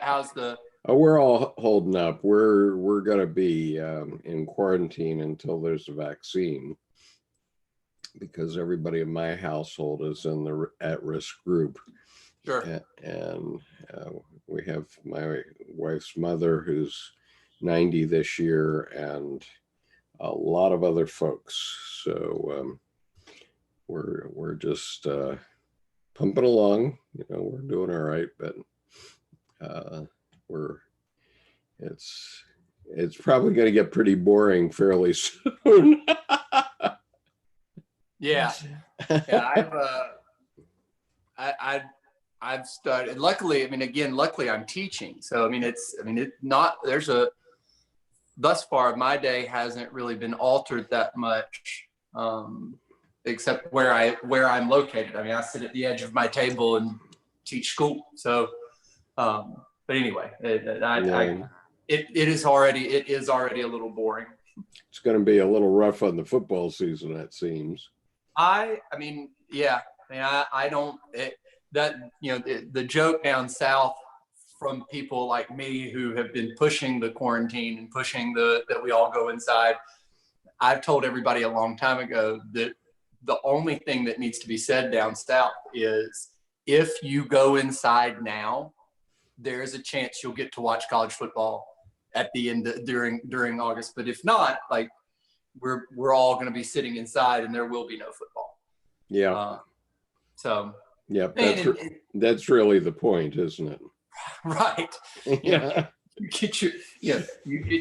how's the? Oh, we're all holding up. We're going to be in quarantine until there's a vaccine, because everybody in my household is in the at-risk group. Sure. And we have my wife's mother who's 90 this year, and a lot of other folks. So we're just pumping along. We're doing all right, but we're it's probably going to get pretty boring fairly soon. Yeah. I've started. Luckily, luckily I'm teaching. So thus far my day hasn't really been altered that much, except where I'm located. I sit at the edge of my table and teach school. So, but anyway, it is already a little boring. It's going to be a little rough on the football season, it seems. I don't. The joke down south from people like me who have been pushing the quarantine and pushing that we all go inside. I've told everybody a long time ago that the only thing that needs to be said down south is, if you go inside now, there's a chance you'll get to watch college football at the end during August. But if not, we're all going to be sitting inside and there will be no football. Yeah. So. Yeah, that's really the point, isn't it? Right. Yeah. You get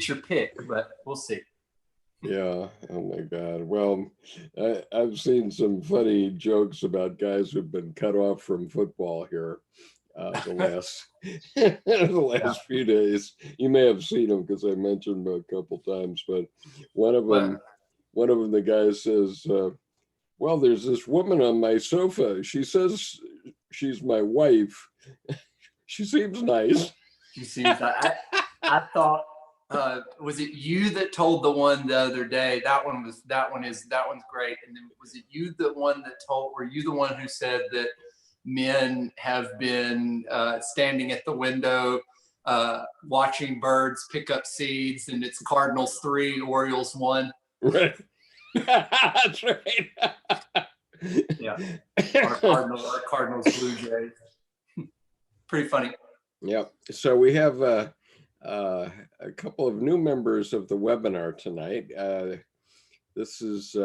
your pick, but we'll see. Yeah. Oh my God. Well, I've seen some funny jokes about guys who've been cut off from football here the last few days. You may have seen them because I mentioned them a couple times, but one of them, the guy says, well, there's this woman on my sofa. She says she's my wife. She seems nice. She seems nice. I thought, was it you that told the one the other day? That one's great. And then was it you were you the one who said that men have been standing at the window watching birds pick up seeds, and it's Cardinals 3, Orioles 1? Right. That's right. Yeah. Our Cardinals Blue Jays. Pretty funny. Yep. So we have a couple of new members of the webinar tonight. This is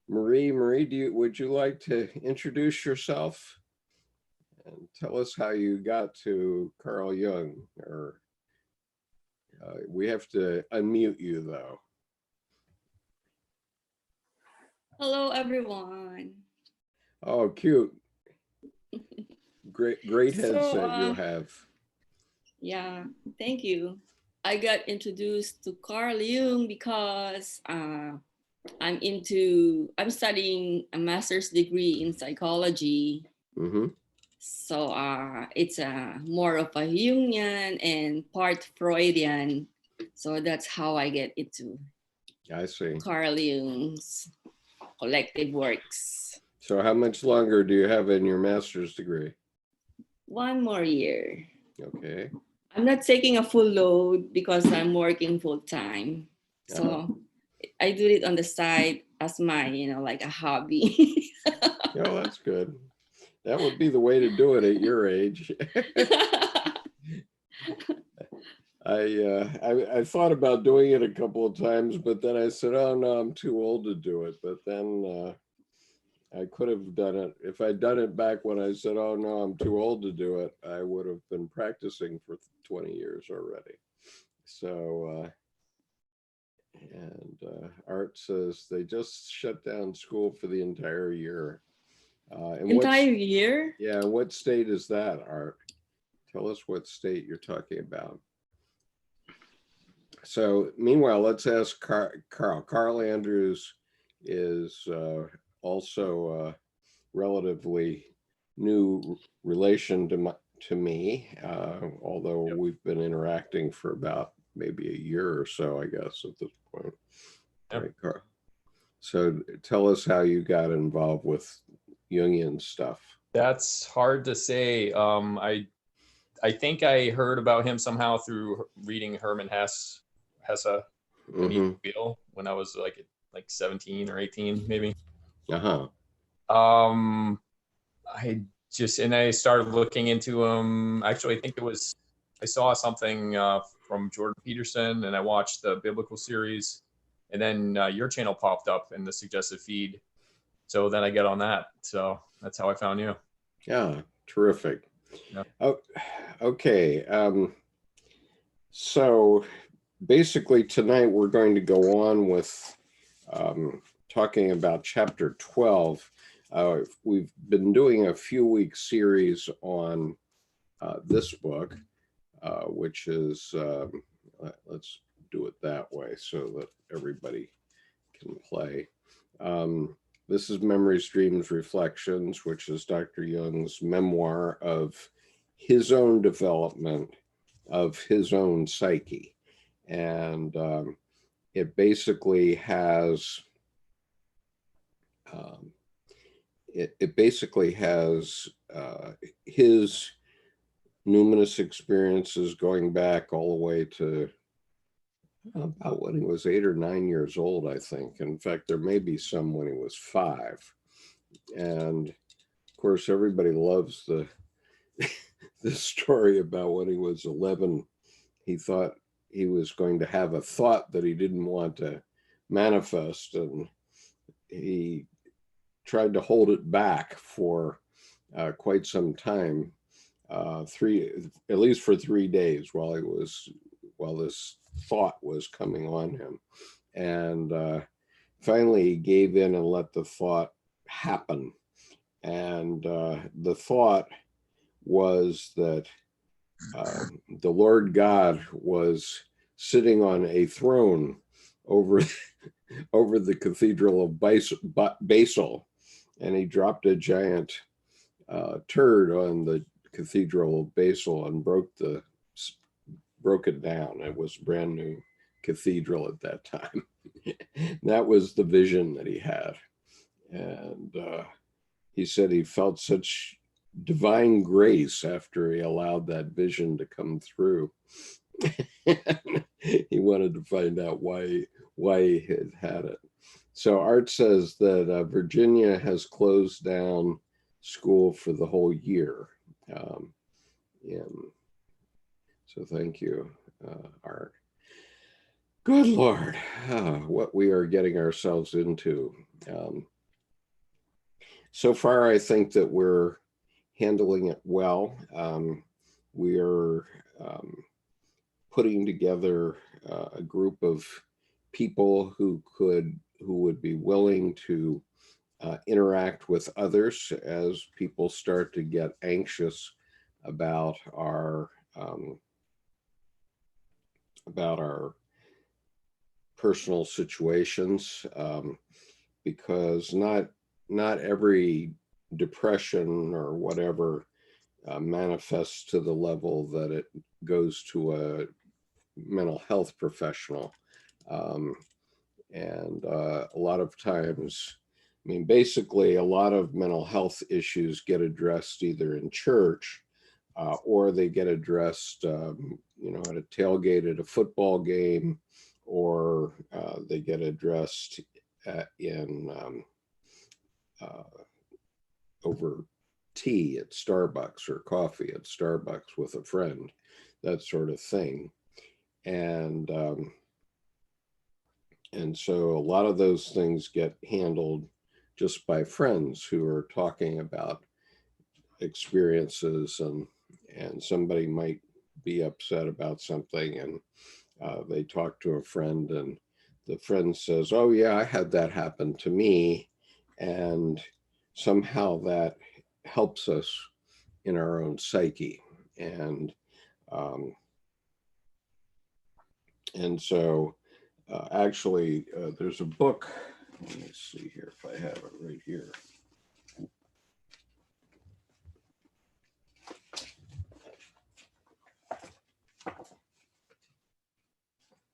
Marie. Marie, would you like to introduce yourself and tell us how you got to Carl Jung? Or we have to unmute you though. Hello, everyone. Oh, cute. Great headset you have. Yeah, thank you. I got introduced to Carl Jung because I'm studying a master's degree in psychology. Mm-hmm. So it's more of a Jungian and part Freudian. So that's how I get into Carl Jung's collective works. So how much longer do you have in your master's degree? 1 more year. Okay. I'm not taking a full load because I'm working full time. So I do it on the side as my, like a hobby. Oh, that's good. That would be the way to do it at your age. I thought about doing it a couple of times, but then I said, oh no, I'm too old to do it. But then I could have done it. If I'd done it back when I said, oh no, I'm too old to do it, I would have been practicing for 20 years already. So, Art says they just shut down school for the entire year. Entire year? Yeah, what state is that, Art? Tell us what state you're talking about. So meanwhile, let's ask Carl. Carl Andrews is also relatively new relation to me, although we've been interacting for about maybe a year or so, I guess, at this point. Yep. Right, Carl. So tell us how you got involved with Jungian stuff. That's hard to say. I think I heard about him somehow through reading Herman Hesse, Mhm. Wheel, when I was like 17 or 18 maybe. Uh-huh. I started looking into him. Actually, I think I saw something from Jordan Peterson, and I watched the biblical series, and then your channel popped up in the suggested feed. So then I get on that. So that's how I found you. Yeah, terrific. Yeah. Oh, okay. So basically tonight we're going to go on with talking about chapter 12. We've been doing a few week series on this book, which is, let's do it that way so that everybody can play. This is Memories, Dreams, Reflections, which is Dr. Jung's memoir of his own development of his own psyche. And it basically has his numinous experiences going back all the way to about when he was 8 or 9 years old, I think. In fact, there may be some when he was 5. And of course, everybody loves the story about when he was 11. He thought he was going to have a thought that he didn't want to manifest, and he tried to hold it back for quite some time, at least for 3 days, while this thought was coming on him. And finally he gave in and let the thought happen. And the thought was that the Lord God was sitting on a throne over the Cathedral of Basel, and he dropped a giant turd on the Cathedral of Basel and broke it down. It was a brand new cathedral at that time. That was the vision that he had. And he said he felt such divine grace after he allowed that vision to come through. He wanted to find out why he had it. So Art says that Virginia has closed down school for the whole year. So thank you, Art. Good Lord, what we are getting ourselves into. So far, I think that we're handling it well. We are putting together a group of people who would be willing to interact with others as people start to get anxious about our personal situations, because not every depression or whatever manifests to the level that it goes to a mental health professional. And a lot of times, I mean, basically a lot of mental health issues get addressed either in church or they get addressed, at a tailgate at a football game, or they get addressed over tea at Starbucks or coffee at Starbucks with a friend, that sort of thing. And so a lot of those things get handled just by friends who are talking about experiences, and somebody might be upset about something, and they talk to a friend, and the friend says, "Oh yeah, I had that happen to me," and somehow that helps us in our own psyche. And so actually there's a book, let me see here if I have it right here.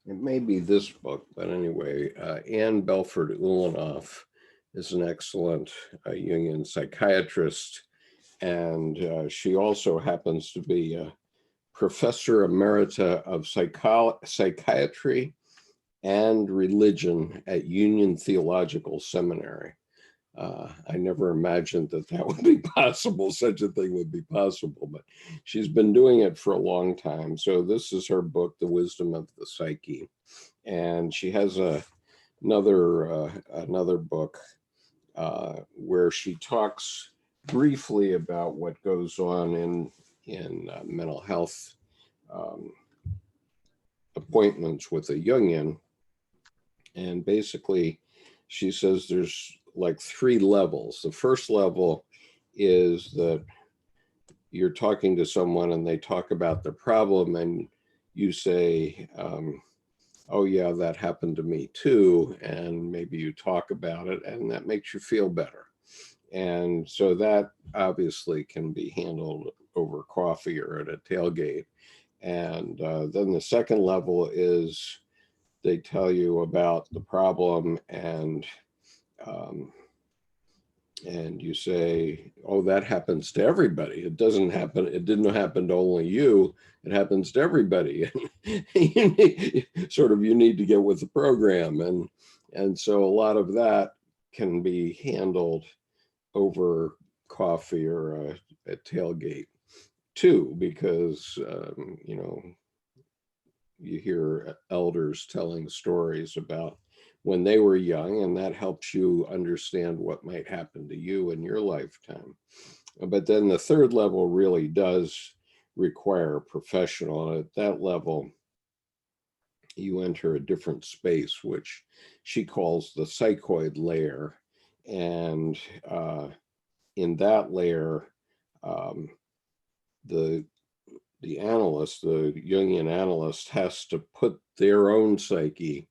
It may be this book, but anyway, Anne Belford Ulanoff is an excellent Jungian psychiatrist, and she also happens to be professor emerita of psychiatry and religion at Union Theological Seminary. I never imagined that that would be possible, such a thing would be possible, but she's been doing it for a long time. So this is her book, The Wisdom of the Psyche. And she has another book where she talks briefly about what goes on in mental health appointments with a Jungian. And basically, she says there's like 3 levels. The first level is that you're talking to someone and they talk about the problem and you say, oh yeah, that happened to me too. And maybe you talk about it and that makes you feel better. And so that obviously can be handled over coffee or at a tailgate. And then the second level is they tell you about the problem and you say, oh, that happens to everybody. It doesn't happen. It didn't happen to only you. It happens to everybody. You need to get with the program. And so a lot of that can be handled over coffee or a tailgate too, because, you hear elders telling stories about when they were young, and that helps you understand what might happen to you in your lifetime. But then the third level really does require a professional. And at that level, you enter a different space, which she calls the psychoid layer. And in that layer, the analyst, the Jungian analyst, has to put their own psyche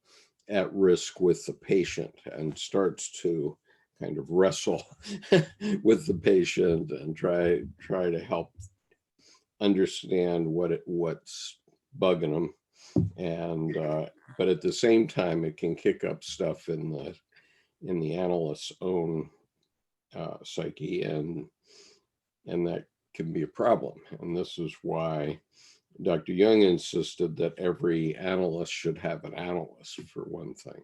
at risk with the patient and starts to kind of wrestle with the patient and try to help understand what's bugging them. And but at the same time, it can kick up stuff in the analyst's own psyche, and that can be a problem. And this is why Dr. Jung insisted that every analyst should have an analyst, for one thing.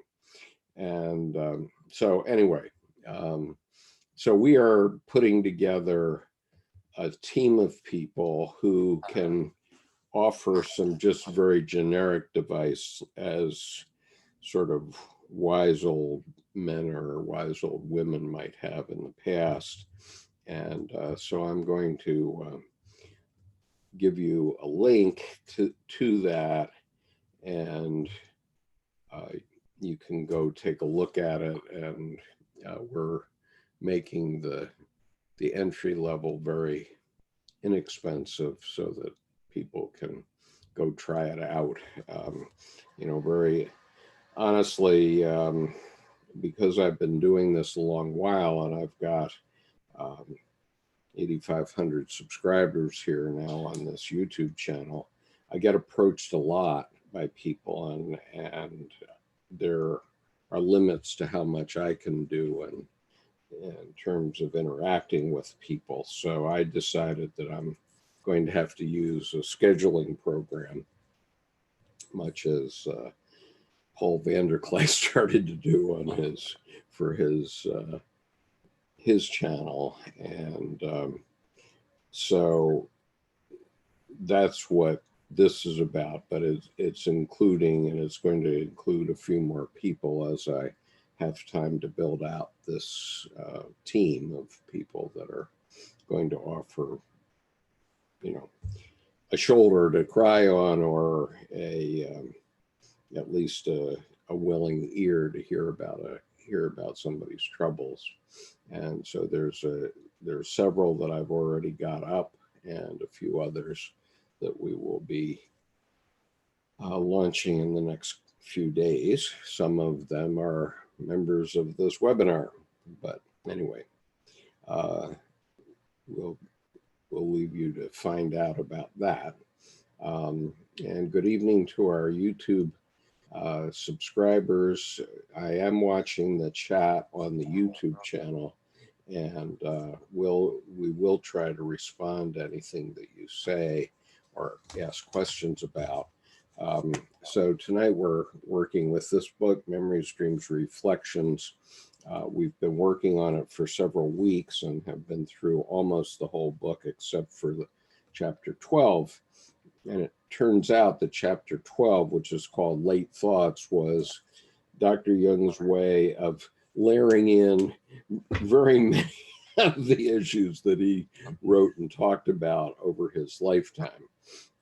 And so anyway, so we are putting together a team of people who can offer some just very generic advice as sort of wise old men or wise old women might have in the past. And so I'm going to give you a link to that, and you can go take a look at it. And we're making the entry level very inexpensive so that people can go try it out. Very honestly, because I've been doing this a long while and I've got 8,500 subscribers here now on this YouTube channel, I get approached a lot by people, and there are limits to how much I can do in terms of interacting with people. So I decided that I'm going to have to use a scheduling program, much as Paul Vanderkleist started to do on for his channel. And so that's what this is about, but it's including, and it's going to include a few more people as I have time to build out this team of people that are going to offer, a shoulder to cry on, or at least a willing ear to hear about somebody's troubles. And so there's several that I've already got up, and a few others that we will be launching in the next few days. Some of them are members of this webinar, but anyway, we'll leave you to find out about that. And good evening to our YouTube subscribers. I am watching the chat on the YouTube channel, and we will try to respond to anything that you say. or ask questions about. So tonight we're working with this book, Memories, Dreams, Reflections. We've been working on it for several weeks and have been through almost the whole book except for the chapter 12. And it turns out that chapter 12, which is called Late Thoughts, was Dr. Jung's way of layering in very many of the issues that he wrote and talked about over his lifetime.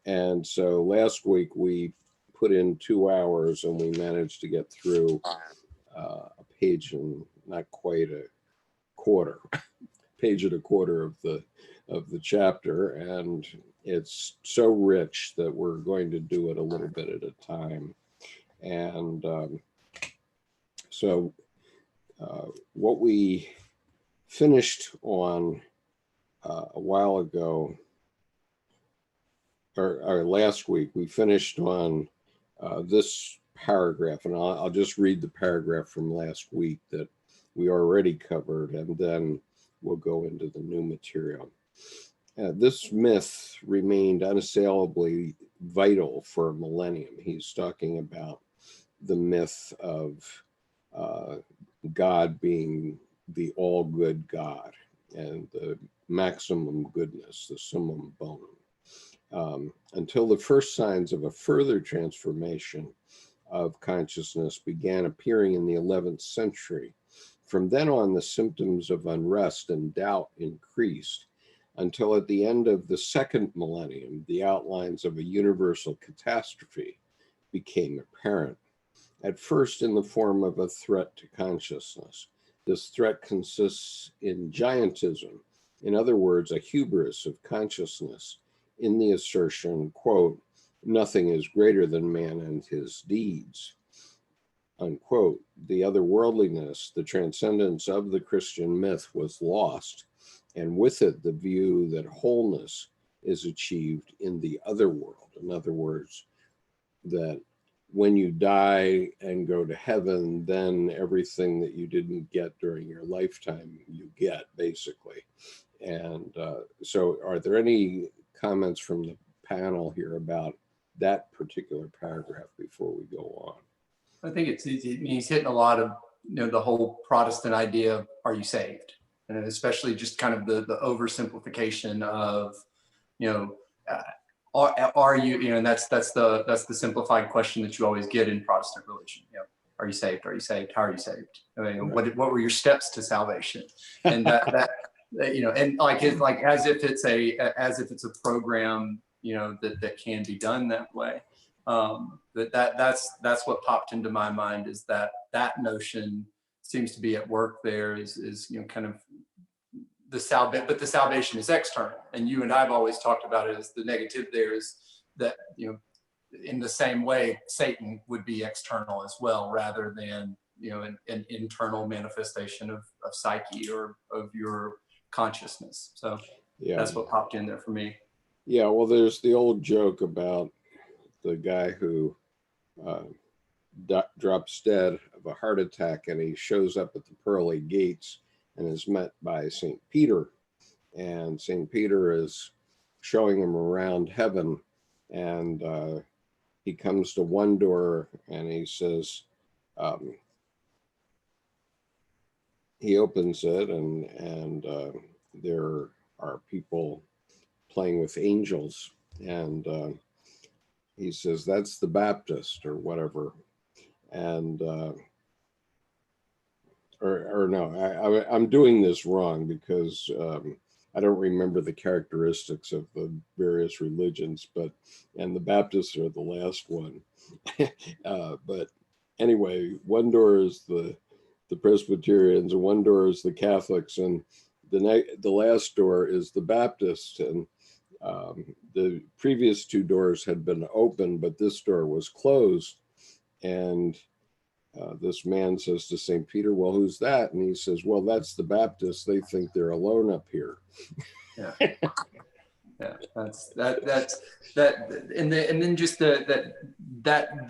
And so last week we put in 2 hours and we managed to get through a page and not quite a quarter, page and a quarter of the chapter. And it's so rich that we're going to do it a little bit at a time. And so what we finished on a while ago, or last week, we finished on this paragraph, and I'll just read the paragraph from last week that we already covered, and then we'll go into the new material. This myth remained unassailably vital for a millennium. He's talking about the myth of God being the all-good God and the maximum goodness, the summum bonum. Until the first signs of a further transformation of consciousness began appearing in the 11th century. From then on, the symptoms of unrest and doubt increased until at the end of the second millennium, the outlines of a universal catastrophe became apparent. At first in the form of a threat to consciousness. This threat consists in giantism, in other words, a hubris of consciousness, in the assertion, quote, nothing is greater than man and his deeds, unquote. The otherworldliness, the transcendence of the Christian myth was lost, and with it the view that wholeness is achieved in the other world. In other words, that when you die and go to heaven, then everything that you didn't get during your lifetime, you get, basically. And so are there any comments from the panel here about that particular paragraph before we go on? I think he's hitting a lot of, the whole Protestant idea of, are you saved? And especially just kind of the oversimplification of, are you, and that's the simplified question that you always get in Protestant religion. Are you saved? Are you saved? How are you saved? I mean, Right. what were your steps to salvation? And that and like as if it's a program, that can be done that way. That's what popped into my mind, is that notion seems to be at work there, is kind of the salvation, but the salvation is external. And you and I've always talked about it as the negative there is that, in the same way, Satan would be external as well, rather than, an internal manifestation of psyche or of your consciousness. So yeah, that's what popped in there for me. Yeah, well, there's the old joke about the guy who drops dead of a heart attack, and he shows up at the pearly gates and is met by St. Peter. And St. Peter is showing him around heaven. And he comes to one door and he says, he opens it and there are people playing with angels. And he says, that's the Baptist or whatever. And or no, I'm doing this wrong because I don't remember the characteristics of the various religions, and the Baptists are the last one. But anyway, one door is the Presbyterians and one door is the Catholics, and the last door is the Baptists. And the previous two doors had been open, but this door was closed. And this man says to St. Peter, well, who's that? And he says, well, that's the Baptists. They think they're alone up here. Yeah. Yeah, that's and then just the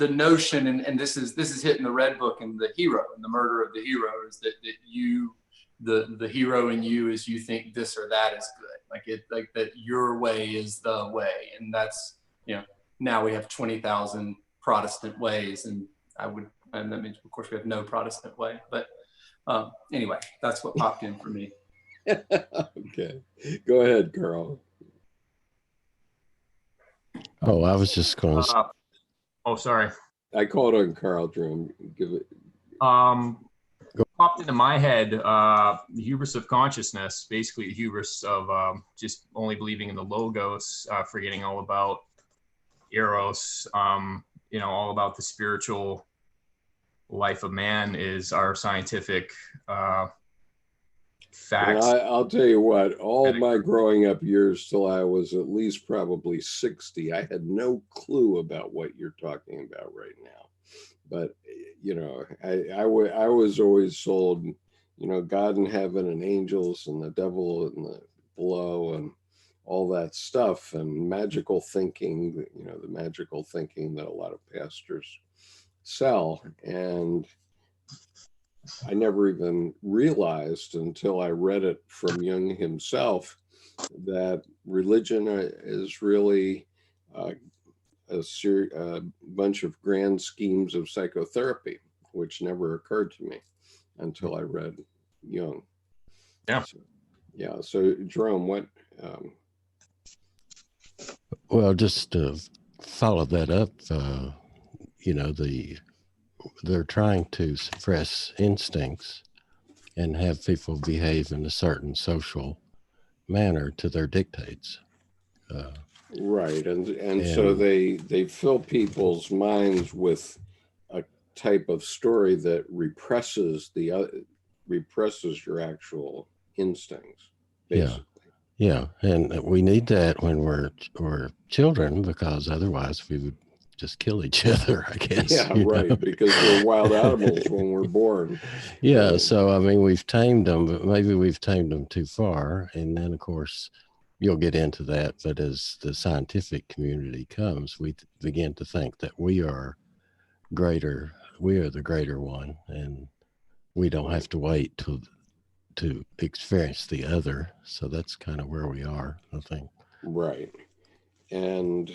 notion, and this is hitting the Red Book and the hero and the murder of the hero, is that the hero in you is you think this or that is good, like that your way is the way, and that's, you know, now we have 20,000 Protestant ways, and that means of course we have no Protestant way, but anyway, that's what popped in for me. Okay, go ahead, Carl. Oh, I was just going to. Oh, sorry. I called on Carl, Drew. Give it. Popped into my head, the hubris of consciousness, basically the hubris of just only believing in the logos, forgetting all about eros, you know, all about the spiritual life of man is our scientific facts. I'll tell you what, all my growing up years till I was at least probably 60, I had no clue about what you're talking about right now. But, you know, I was always sold, you know, God in heaven and angels and the devil and the below and all that stuff, and magical thinking, you know, the magical thinking that a lot of pastors sell. And I never even realized until I read it from Jung himself that religion is really a bunch of grand schemes of psychotherapy, which never occurred to me until I read Jung. Yeah. So Jerome, what? Well, just to follow that up, you know, they're trying to suppress instincts and have people behave in a certain social manner to their dictates. Right, and so they fill people's minds with a type of story that represses your actual instincts, basically. Yeah, and we need that when we're children, because otherwise we would just kill each other, I guess. Yeah, right, know? Because we're wild animals when we're born. Yeah, so I mean, we've tamed them, but maybe we've tamed them too far. And then, of course, you'll get into that, but as the scientific community comes, we begin to think that we are greater, we are the greater one, and we don't have to wait to experience the other. So that's kind of where we are, I think. Right. And,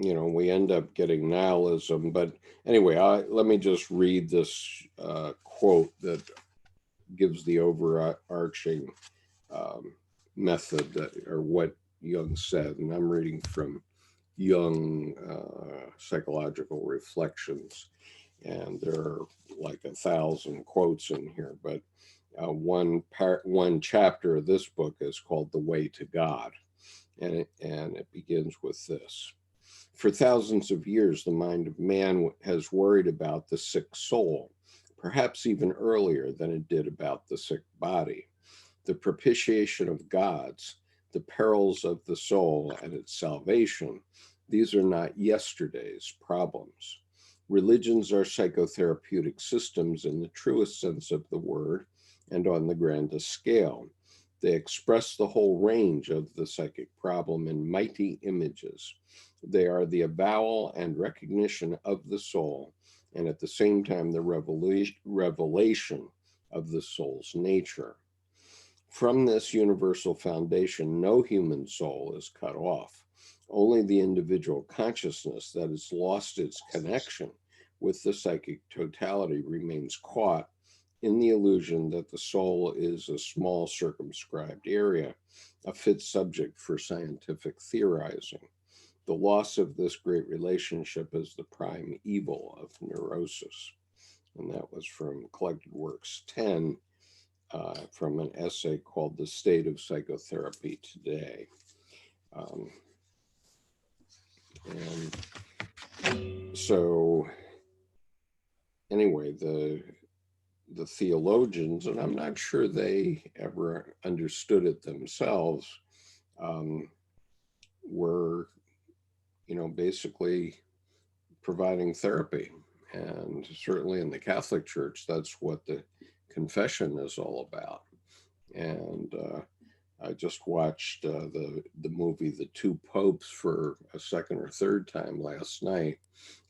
you know, we end up getting nihilism. But anyway, let me just read this quote that gives the overarching method or what Jung said. And I'm reading from Jung Psychological Reflections. And there are like 1,000 quotes in here, but one chapter of this book is called The Way to God. And it begins with this. For thousands of years, the mind of man has worried about the sick soul, perhaps even earlier than it did about the sick body. The propitiation of gods, the perils of the soul and its salvation, these are not yesterday's problems. Religions are psychotherapeutic systems in the truest sense of the word and on the grandest scale. They express the whole range of the psychic problem in mighty images. They are the avowal and recognition of the soul, and at the same time, the revelation of the soul's nature. From this universal foundation, no human soul is cut off. Only the individual consciousness that has lost its connection with the psychic totality remains caught in the illusion that the soul is a small circumscribed area, a fit subject for scientific theorizing. The loss of this great relationship is the prime evil of neurosis. And that was from Collected Works 10, from an essay called The State of Psychotherapy Today. And so anyway, the theologians, and I'm not sure they ever understood it themselves, were, you know, basically providing therapy. And certainly in the Catholic Church, that's what the confession is all about. And I just watched the movie The Two Popes for a second or third time last night,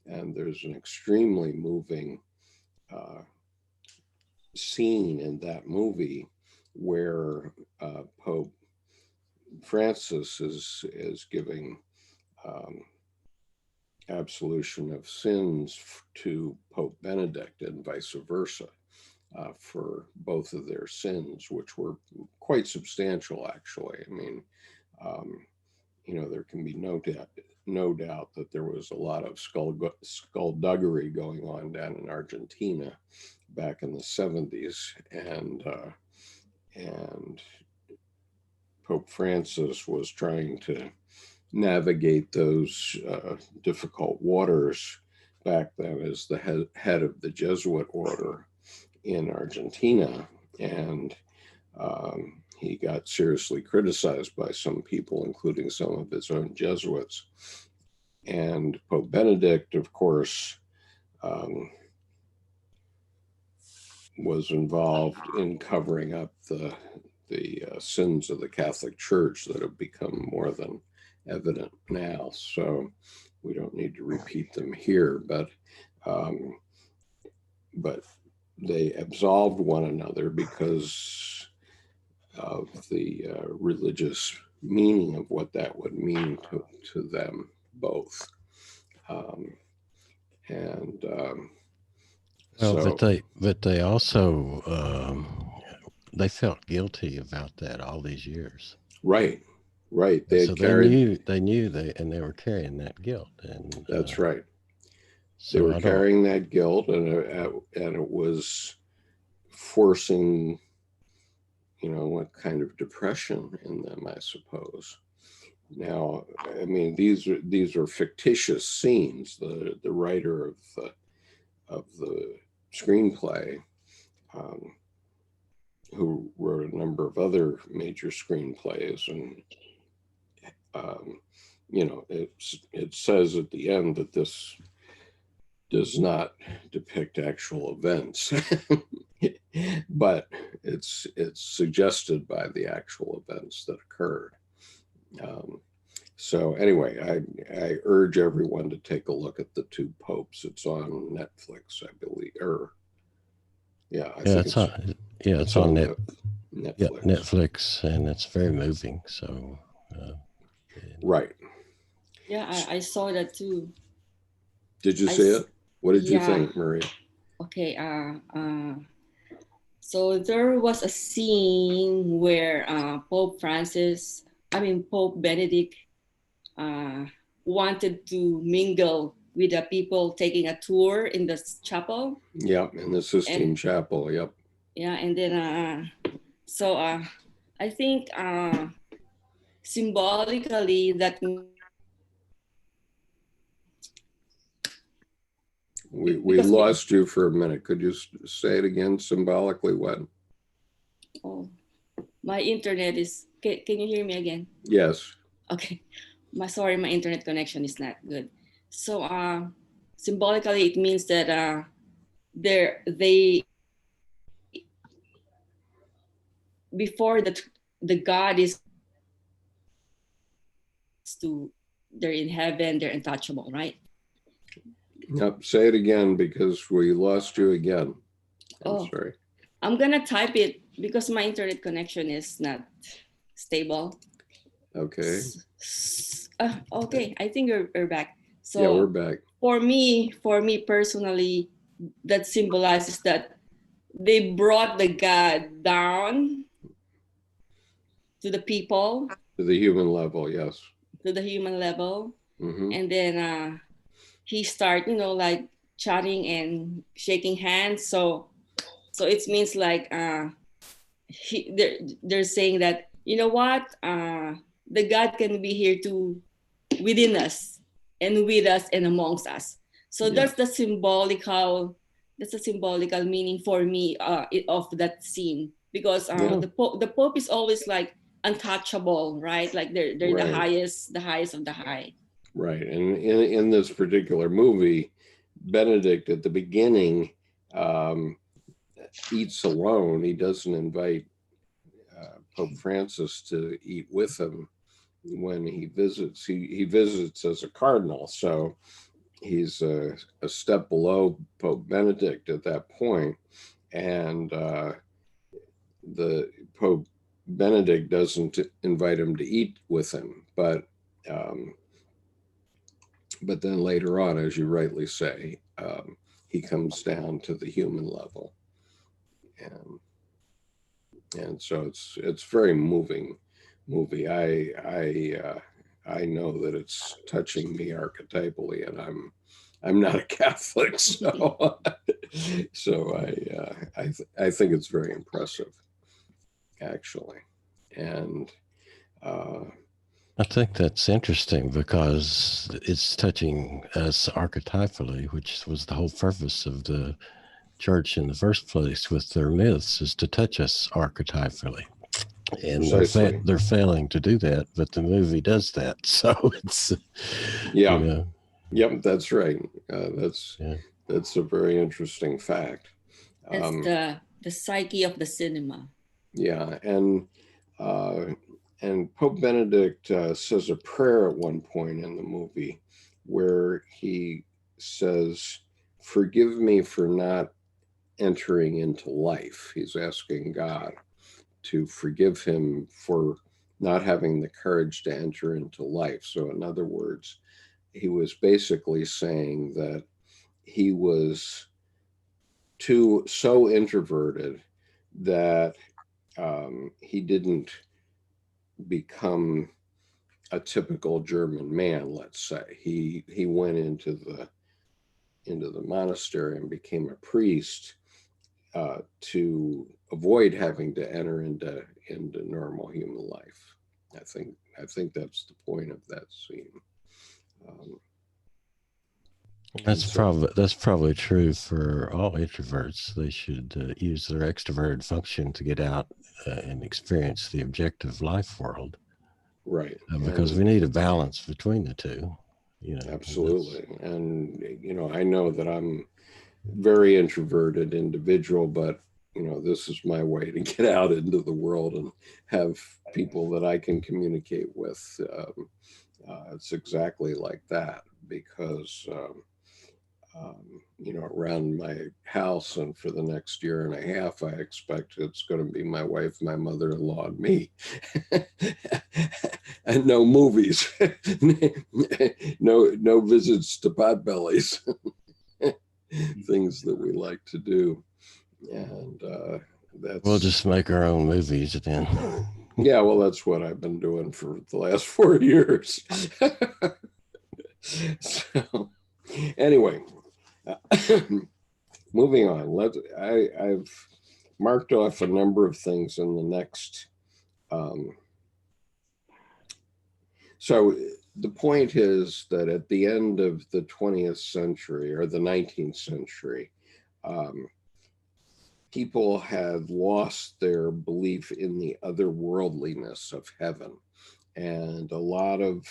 and there's an extremely moving scene in that movie where Pope Francis is giving absolution of sins to Pope Benedict and vice versa for both of their sins, which were quite substantial, actually. I mean, there can be no doubt that there was a lot of skullduggery going on down in Argentina back in the 70s, and Pope Francis was trying to navigate those difficult waters back then as the head of the Jesuit order in Argentina, and he got seriously criticized by some people, including some of his own Jesuits. And Pope Benedict, of course, was involved in covering up the sins of the Catholic Church that have become more than evident now. So we don't need to repeat them here, but they absolved one another because of the religious meaning of what that would mean to them both. But they also they felt guilty about that all these years. Right. They knew and they were carrying that guilt. And that's right. They were carrying that guilt, and it was forcing, a kind of depression in them, I suppose. Now, I mean, these are fictitious scenes. The writer of the screenplay, who wrote a number of other major screenplays, and it says at the end that this does not depict actual events, but it's suggested by the actual events that occurred. So anyway, I urge everyone to take a look at The Two Popes. It's on Netflix, I believe, it's on Netflix. Netflix. Yeah, Netflix, and it's very moving. So, right. Yeah, I saw that too. Did you see it? What did you think, Maria? Okay. So there was a scene where Pope Benedict wanted to mingle with the people taking a tour in the chapel. Yeah, in the Sistine Chapel. Yep. Yeah, and then I think symbolically that we lost you for a minute. Could you say it again? Symbolically what? Oh, my internet is. Can you hear me again? Yes. Okay. My internet connection is not good. So symbolically, it means that before the God is they're in heaven, they're untouchable, right? Yep. Say it again because we lost you again. I'm sorry. I'm gonna type it because my internet connection is not stable. Okay. Okay, I think we're back. So yeah, we're back. For me personally, that symbolizes that they brought the God down to the people. To the human level, yes. To the human level. Mm-hmm. And then he started, like chatting and shaking hands. So it means like they're saying that, you know what, the God can be here too, within us and with us and amongst us. So that's the symbolical meaning for me of that scene, because the Pope is always like untouchable, right? Like they're right. the highest of the high. Right. And in this particular movie, Benedict at the beginning eats alone. He doesn't invite Pope Francis to eat with him when he visits. He visits as a cardinal, so he's a step below Pope Benedict at that point. and the Pope Benedict doesn't invite him to eat with him, but then later on, as you rightly say, he comes down to the human level, and so it's very moving movie. I know that it's touching me archetypally, and I'm not a Catholic, so I think it's very impressive, actually, and I think that's interesting because it's touching us archetypally, which was the whole purpose of the church in the first place with their myths, is to touch us archetypally. And they're failing to do that, but the movie does that. So it's, yeah, you know. Yep, that's right. That's a very interesting fact. It's the psyche of the cinema. Yeah, and Pope Benedict says a prayer at one point in the movie where he says, "Forgive me for not entering into life." He's asking God to forgive him for not having the courage to enter into life. So in other words, he was basically saying that he was so introverted that he didn't become a typical German man, let's say. He went into the monastery and became a priest to avoid having to enter into normal human life. I think that's the point of that scene. That's probably true for all introverts. They should use their extroverted function to get out and experience the objective life world. Right. Because we need a balance between the two. You know. Absolutely. And I know that I'm very introverted individual, but this is my way to get out into the world and have people that I can communicate with. It's exactly like that, because around my house, and for the next year and a half, I expect it's going to be my wife, my mother-in-law, and me. And no movies, no visits to Potbellies. Things that we like to do, and we'll just make our own movies then. Yeah, well, that's what I've been doing for the last 4 years. So anyway, moving on. I've marked off a number of things in the next. So the point is that at the end of the 20th century or the 19th century, people had lost their belief in the otherworldliness of heaven. And a lot of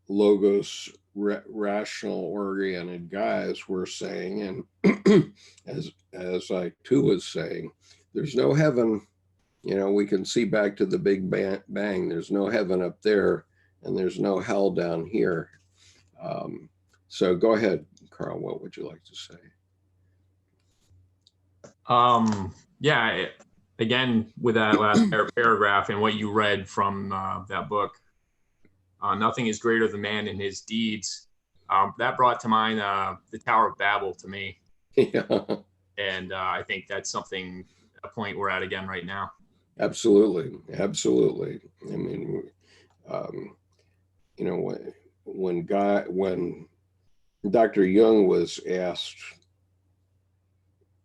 logos rational oriented guys were saying, and as I too was saying, there's no heaven. We can see back to the Big Bang. There's no heaven up there, and there's no hell down here. So go ahead, Carl. What would you like to say? Yeah, again, with that last paragraph and what you read from that book, nothing is greater than man in his deeds. That brought to mind the Tower of Babel to me. Yeah. And I think that's a point we're at again right now. Absolutely. I mean, when Dr. Jung was asked,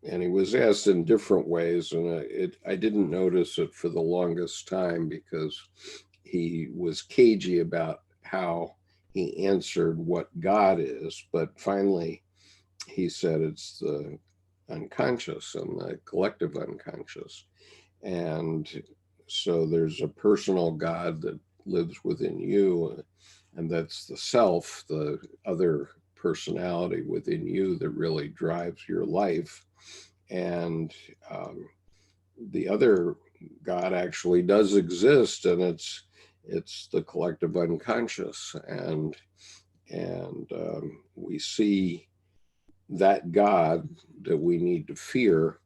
and he was asked in different ways, and I didn't notice it for the longest time because he was cagey about how he answered what God is, but finally he said it's the unconscious and the collective unconscious. And so there's a personal God that lives within you, and that's the self, the other personality within you that really drives your life. And the other God actually does exist, and it's the collective unconscious, and we see that God that we need to fear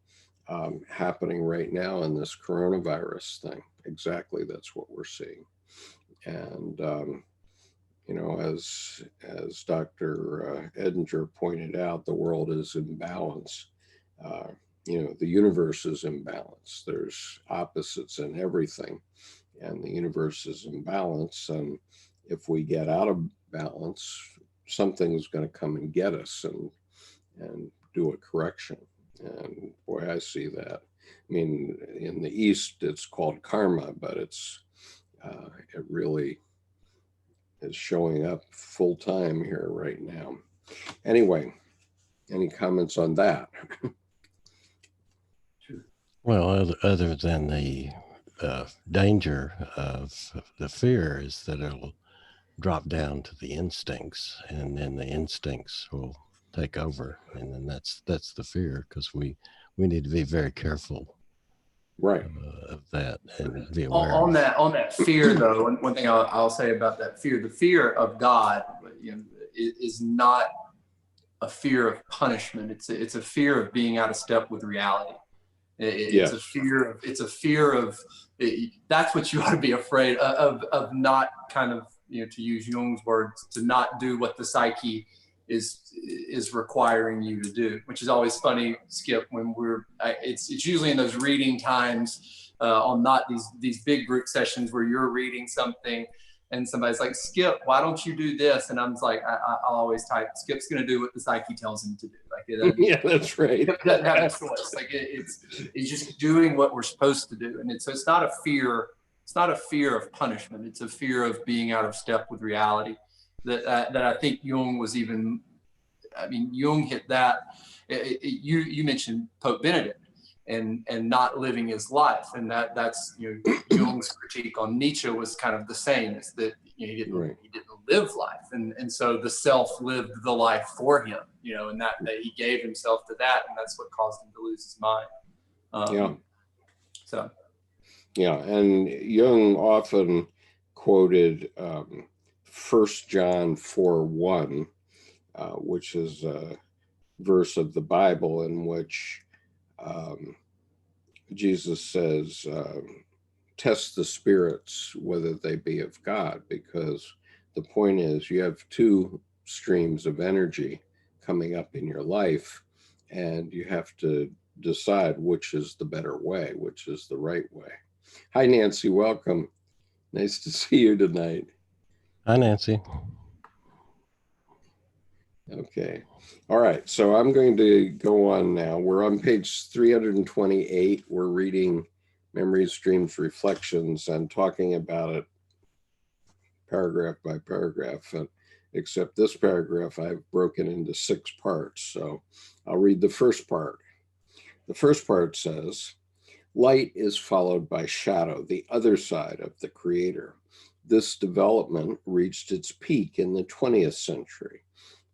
happening right now in this coronavirus thing. Exactly, that's what we're seeing. And you know, as Dr. Edinger pointed out, the world is in balance. You know, the universe is in balance. There's opposites in everything, and the universe is in balance. And if we get out of balance, something's going to come and get us and do a correction. And boy, I see that. I mean, in the East, it's called karma, but it really is showing up full time here right now. Anyway, any comments on that? Well, other than the danger of the fear is that it'll drop down to the instincts, and then the instincts will take over, and then that's the fear, because we need to be very careful, right, of that, and be aware. On that fear, though, one thing I'll say about that fear, the fear of God, you know, is not a fear of punishment. It's a fear of being out of step with reality. It's a fear of that's what you ought to be afraid of not kind of, you know, to use Jung's words, to not do what the psyche is requiring you to do, which is always funny, Skip, when it's usually in those reading times on not these big group sessions where you're reading something and somebody's like, Skip, why don't you do this? And I'm like, I'll always type, Skip's going to do what the psyche tells him to do. Like, yeah, that's right. Skip doesn't have a choice. Like it's just doing what we're supposed to do. And so it's not a fear. It's not a fear of punishment. It's a fear of being out of step with reality. That I think Jung was even. I mean, Jung hit that. You mentioned Pope Benedict and not living his life, and that's, you know, Jung's critique on Nietzsche was kind of the same. Is that, you know, he didn't live life, and so the self lived the life for him, you know, and that he gave himself to that, and that's what caused him to lose his mind. So. Yeah, and Jung often quoted 1 John 4:1, which is a verse of the Bible in which Jesus says, test the spirits whether they be of God, because the point is you have two streams of energy coming up in your life, and you have to decide which is the better way, which is the right way. Hi, Nancy. Welcome. Nice to see you tonight. Hi, Nancy. Okay. All right. So I'm going to go on now. We're on page 328. We're reading Memories, Dreams, Reflections, and talking about it paragraph by paragraph. Except this paragraph I've broken into 6 parts. So I'll read the first part. The first part says, light is followed by shadow, the other side of the creator. This development reached its peak in the 20th century.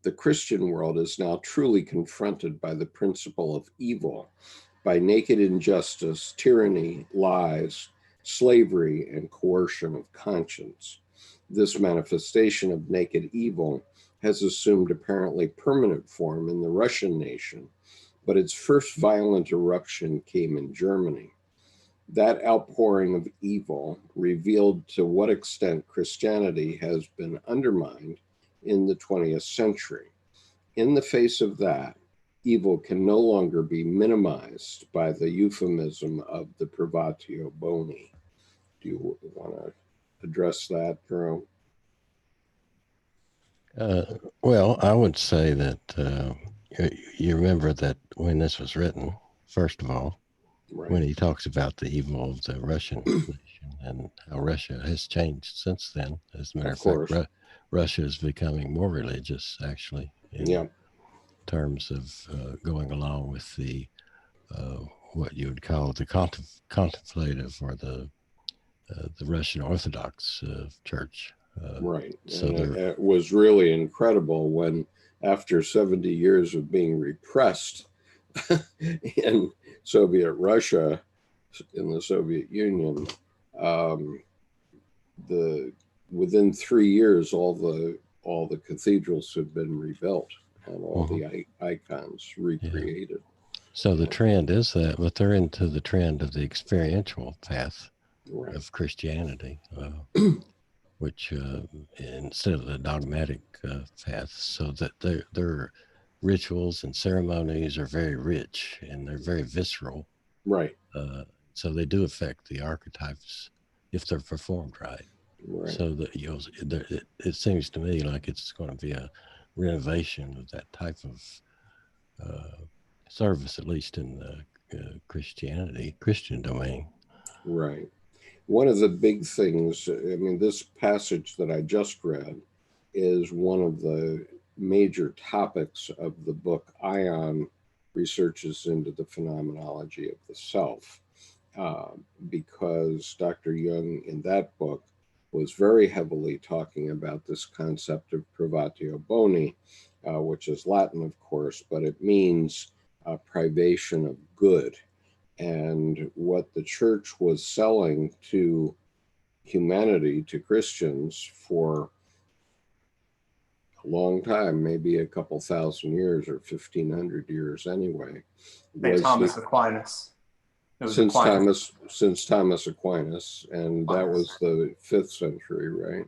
The Christian world is now truly confronted by the principle of evil, by naked injustice, tyranny, lies, slavery, and coercion of conscience. This manifestation of naked evil has assumed apparently permanent form in the Russian nation, but its first violent eruption came in Germany. That outpouring of evil revealed to what extent Christianity has been undermined in the 20th century. In the face of that, evil can no longer be minimized by the euphemism of the privatio boni. Do you want to address that, Jerome? Well, I would say that you remember that when this was written, first of all, right, when he talks about the evil of the Russian nation and how Russia has changed since then. As a matter of fact, Russia is becoming more religious, actually, in terms of going along with the what you would call the contemplative or the Russian Orthodox Church. Right. So it was really incredible when, after 70 years of being repressed in Soviet Russia, in the Soviet Union, within 3 years, all the cathedrals had been rebuilt and all the icons recreated. So the trend is that, but they're into the trend of the experiential path Right. of Christianity, which instead of the dogmatic path, so that their rituals and ceremonies are very rich and they're very visceral. Right. So they do affect the archetypes if they're performed right. Right. So that it seems to me like it's going to be a renovation of that type of service, at least in the Christian domain. Right. One of the big things, I mean, this passage that I just read is one of the major topics of the book Ion Researches into the Phenomenology of the Self, because Dr. Jung in that book was very heavily talking about this concept of privatio boni, which is Latin, of course, but it means privation of good. And what the church was selling to humanity, to Christians, for a long time, maybe a couple thousand years or 1,500 years anyway, was Thomas Aquinas. since Thomas Aquinas, and that was the 5th century, right?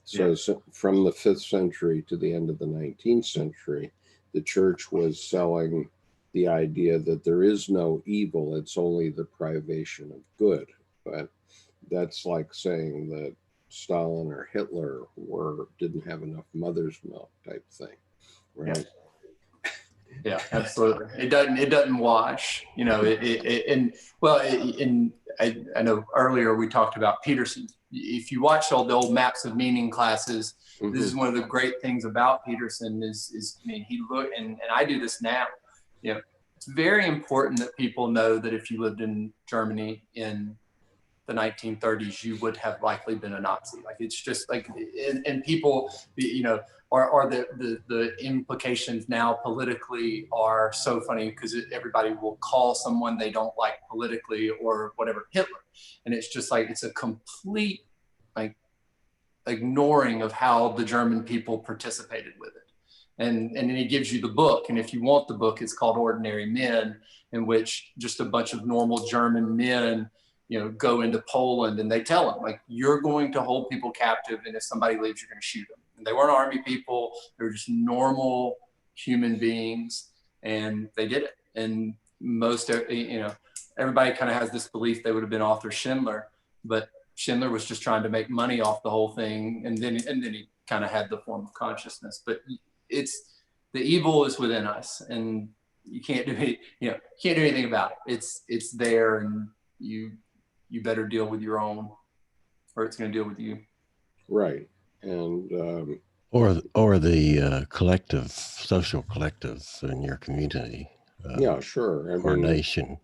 So, from the 5th century to the end of the 19th century, the church was selling the idea that there is no evil, it's only the privation of good. But that's like saying that Stalin or Hitler didn't have enough mother's milk type thing, right? Yeah, absolutely. It doesn't wash, you know. I know earlier we talked about Peterson. If you watch all the old Maps of Meaning classes, this is one of the great things about Peterson is I mean, he looked, and I do this now. You know, it's very important that people know that if you lived in Germany in the 1930s, you would have likely been a Nazi. Like, it's just like, and people, you know, or the implications now politically are so funny because everybody will call someone they don't like politically or whatever Hitler. And it's just like, it's a complete like ignoring of how the German people participated with it. And then he gives you the book. And if you want the book, it's called Ordinary Men, in which just a bunch of normal German men, you know, go into Poland and they tell them, like, you're going to hold people captive. And if somebody leaves, you're going to shoot them. And they weren't army people. They were just normal human beings. And they did it. And most, you know, everybody kind of has this belief they would have been Arthur Schindler, but Schindler was just trying to make money off the whole thing. And then he kind of had the form of consciousness, but it's, the evil is within us and you can't do it, you know, can't do anything about it. It's there, and you better deal with your own, or it's going to deal with you. Right. And or the collective, social collective in your community. Yeah, sure. Or nation.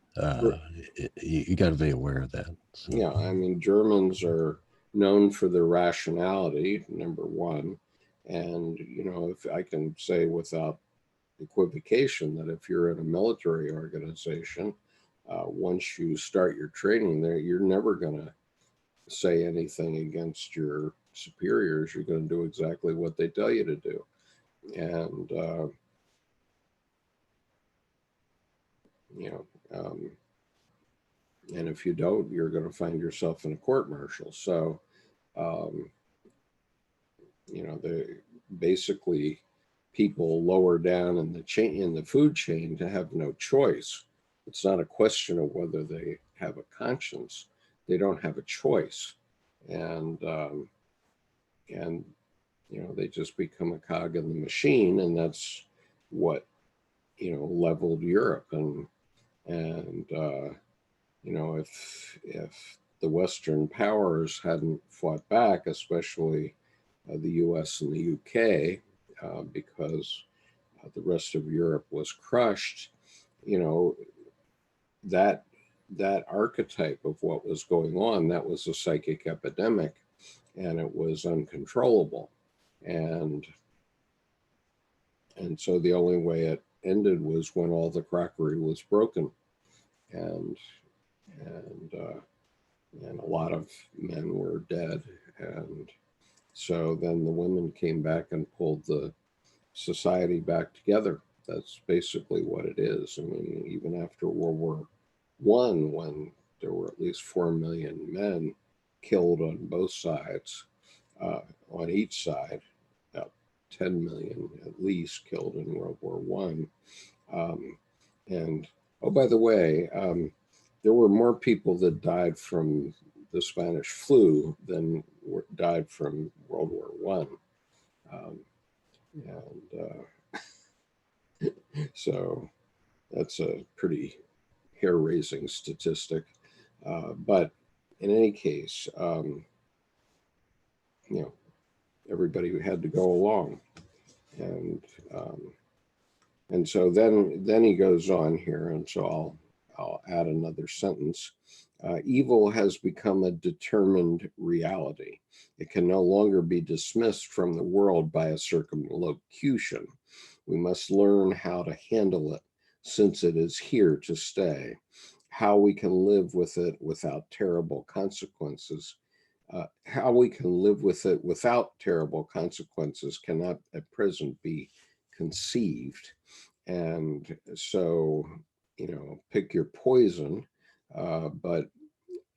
You got to be aware of that. So. Yeah, I mean, Germans are known for their rationality, number one. And, you know, if I can say without equivocation that if you're in a military organization, once you start your training there, you're never going to say anything against your superiors. You're going to do exactly what they tell you to do. And, you know, and if you don't, you're going to find yourself in a court martial. So, you know, basically people lower down in the chain, in the food chain, to have no choice. It's not a question of whether they have a conscience; they don't have a choice, and you know, they just become a cog in the machine, and that's what, you know, leveled Europe. And you know, if the Western powers hadn't fought back, especially the U.S. and the U.K., because the rest of Europe was crushed, you know, that archetype of what was going on, that was a psychic epidemic, and it was uncontrollable. And so the only way it ended was when all the crockery was broken. And a lot of men were dead. And so then the women came back and pulled the society back together. That's basically what it is. I mean, even after World War One, when there were at least 4 million men killed on both sides, on each side, about 10 million at least killed in World War One. And oh, by the way, there were more people that died from the Spanish flu than died from World War One. And so that's a pretty hair-raising statistic. But in any case, you know, everybody had to go along, and so then he goes on here, and so I'll add another sentence. Evil has become a determined reality. It can no longer be dismissed from the world by a circumlocution. We must learn how to handle it, since it is here to stay. How we can live with it without terrible consequences. How we can live with it without terrible consequences cannot at present be conceived. And so, you know, pick your poison, but,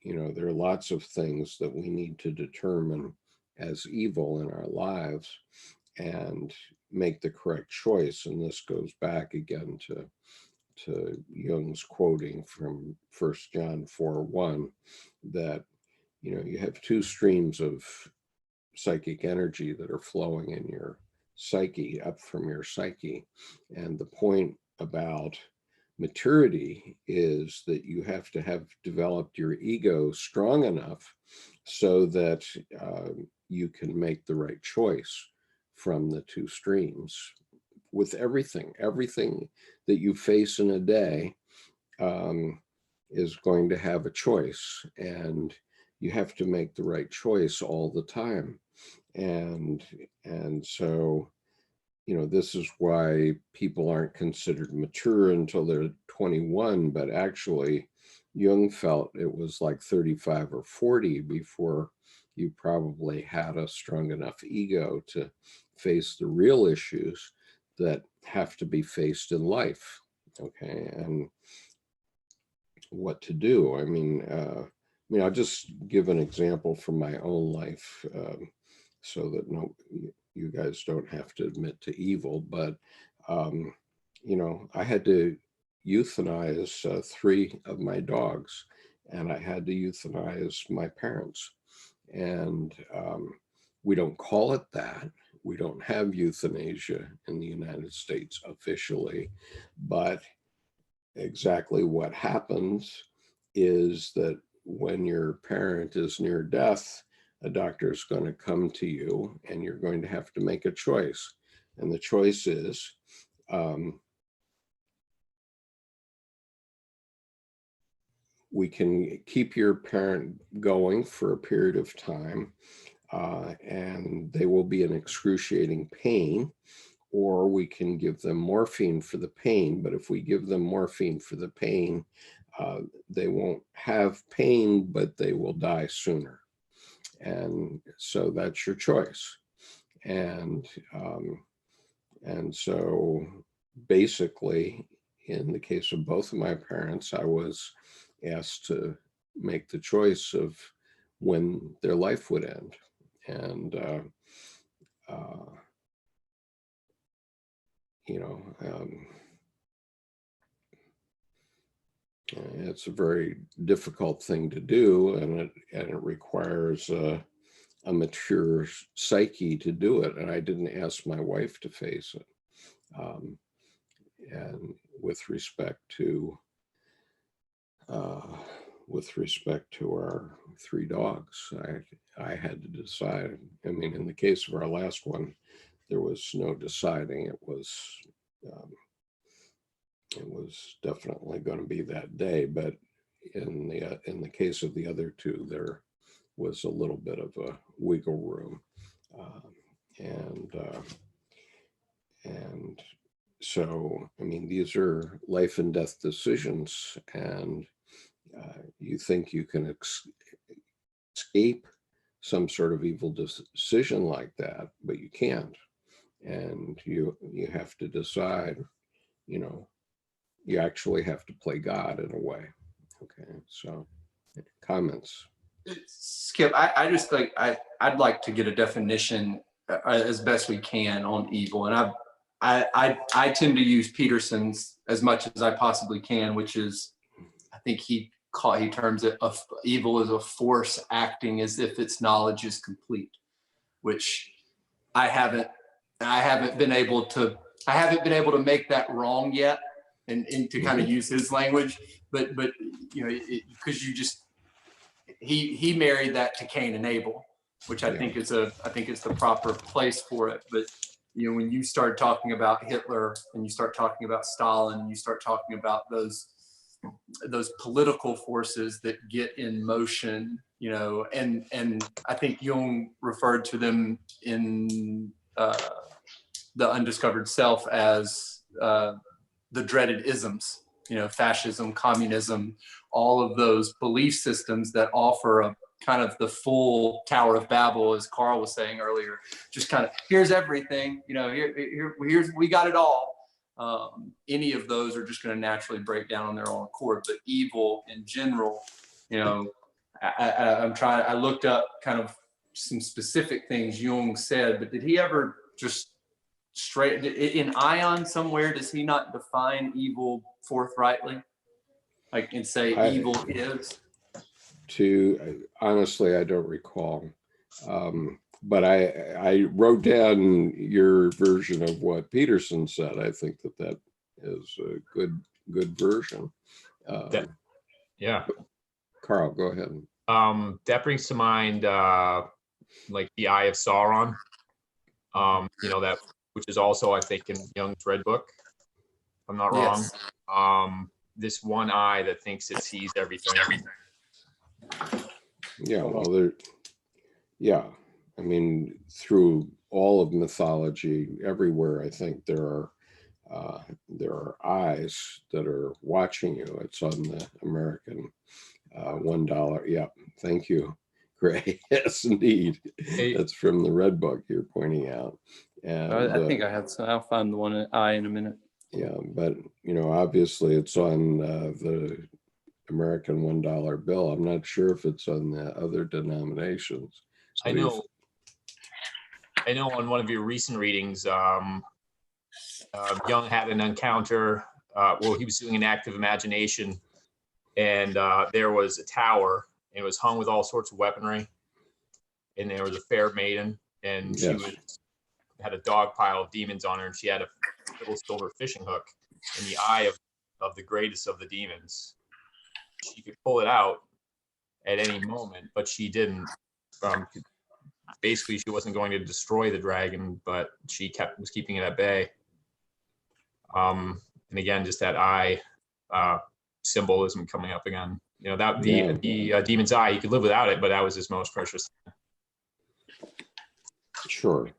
you know, there are lots of things that we need to determine as evil in our lives and make the correct choice. And this goes back again to Jung's quoting from 1 John 4:1, that, you know, you have two streams of psychic energy that are flowing in your psyche, up from your psyche. And the point about maturity is that you have to have developed your ego strong enough so that you can make the right choice from the two streams. With everything that you face in a day is going to have a choice, and you have to make the right choice all the time. And so, you know, this is why people aren't considered mature until they're 21, but actually Jung felt it was like 35 or 40 before you probably had a strong enough ego to face the real issues that have to be faced in life. Okay, and what to do. I mean, I'll just give an example from my own life, so that you guys don't have to admit to evil. But you know, I had to euthanize 3 of my dogs, and I had to euthanize my parents. And we don't call it that. We don't have euthanasia in the United States officially, but exactly what happens is that when your parent is near death, a doctor is going to come to you and you're going to have to make a choice. And the choice is, we can keep your parent going for a period of time, and they will be in excruciating pain, or we can give them morphine for the pain. But if we give them morphine for the pain, they won't have pain, but they will die sooner. And so that's your choice. And so basically, in the case of both of my parents, I was asked to make the choice of when their life would end. And you know, it's a very difficult thing to do, and it requires a mature psyche to do it. And I didn't ask my wife to face it. And with respect to our 3 dogs, I had to decide. I mean, in the case of our last one, there was no deciding. It was definitely going to be that day. But in the case of the other 2, there was a little bit of a wiggle room, and so, I mean, these are life and death decisions, and you think you can escape some sort of evil decision like that, but you can't. And you have to decide you know, you actually have to play God in a way. Okay, so comments. Skip, I just like I'd like to get a definition as best we can on evil, and I tend to use Peterson's as much as I possibly can, which is, I think he terms it of evil as a force acting as if its knowledge is complete, which I haven't been able to make that wrong yet, and to kind of use his language, but you know, because he married that to Cain and Abel, which I think is the proper place for it. But you know, when you start talking about Hitler and you start talking about Stalin and you start talking about those political forces that get in motion, you know, and I think Jung referred to them in The Undiscovered Self as the dreaded isms, you know, fascism, communism, all of those belief systems that offer a kind of the full Tower of Babel, as Carl was saying earlier, just kind of, here's everything, you know, here's, we got it all. Any of those are just going to naturally break down on their own accord. But evil in general, you know, I looked up kind of some specific things Jung said, but did he ever just straight in Ion somewhere, does he not define evil forthrightly? Like, and say evil is? Honestly, I don't recall. But I wrote down your version of what Peterson said. I think that is a good version. Yeah. Carl, go ahead. That brings to mind like the Eye of Sauron. You know, that, which is also, I think, in Jung's Red Book, if I'm not wrong. Yes. This one eye that thinks it sees everything. Yeah, well, yeah. I mean, through all of mythology, everywhere, I think there are eyes that are watching you. It's on the American $1. Yeah, thank you, Gray. Yes, indeed. That's from the Red Book you're pointing out. And I think I have some. I'll find the one eye in a minute. Yeah, but you know, obviously, it's on the American $1 bill. I'm not sure if it's on the other denominations. So I know on one of your recent readings, Jung had an encounter. Well, he was doing an active imagination, and there was a tower, and it was hung with all sorts of weaponry, and there was a fair maiden, and she had a dog pile of demons on her, and she had a little silver fishing hook in the eye of the greatest of the demons. She could pull it out at any moment, but she didn't. Basically, she wasn't going to destroy the dragon, but she was keeping it at bay. And again, just that eye symbolism coming up again. You know, that the demon's eye, you could live without it, but that was his most precious thing. Sure.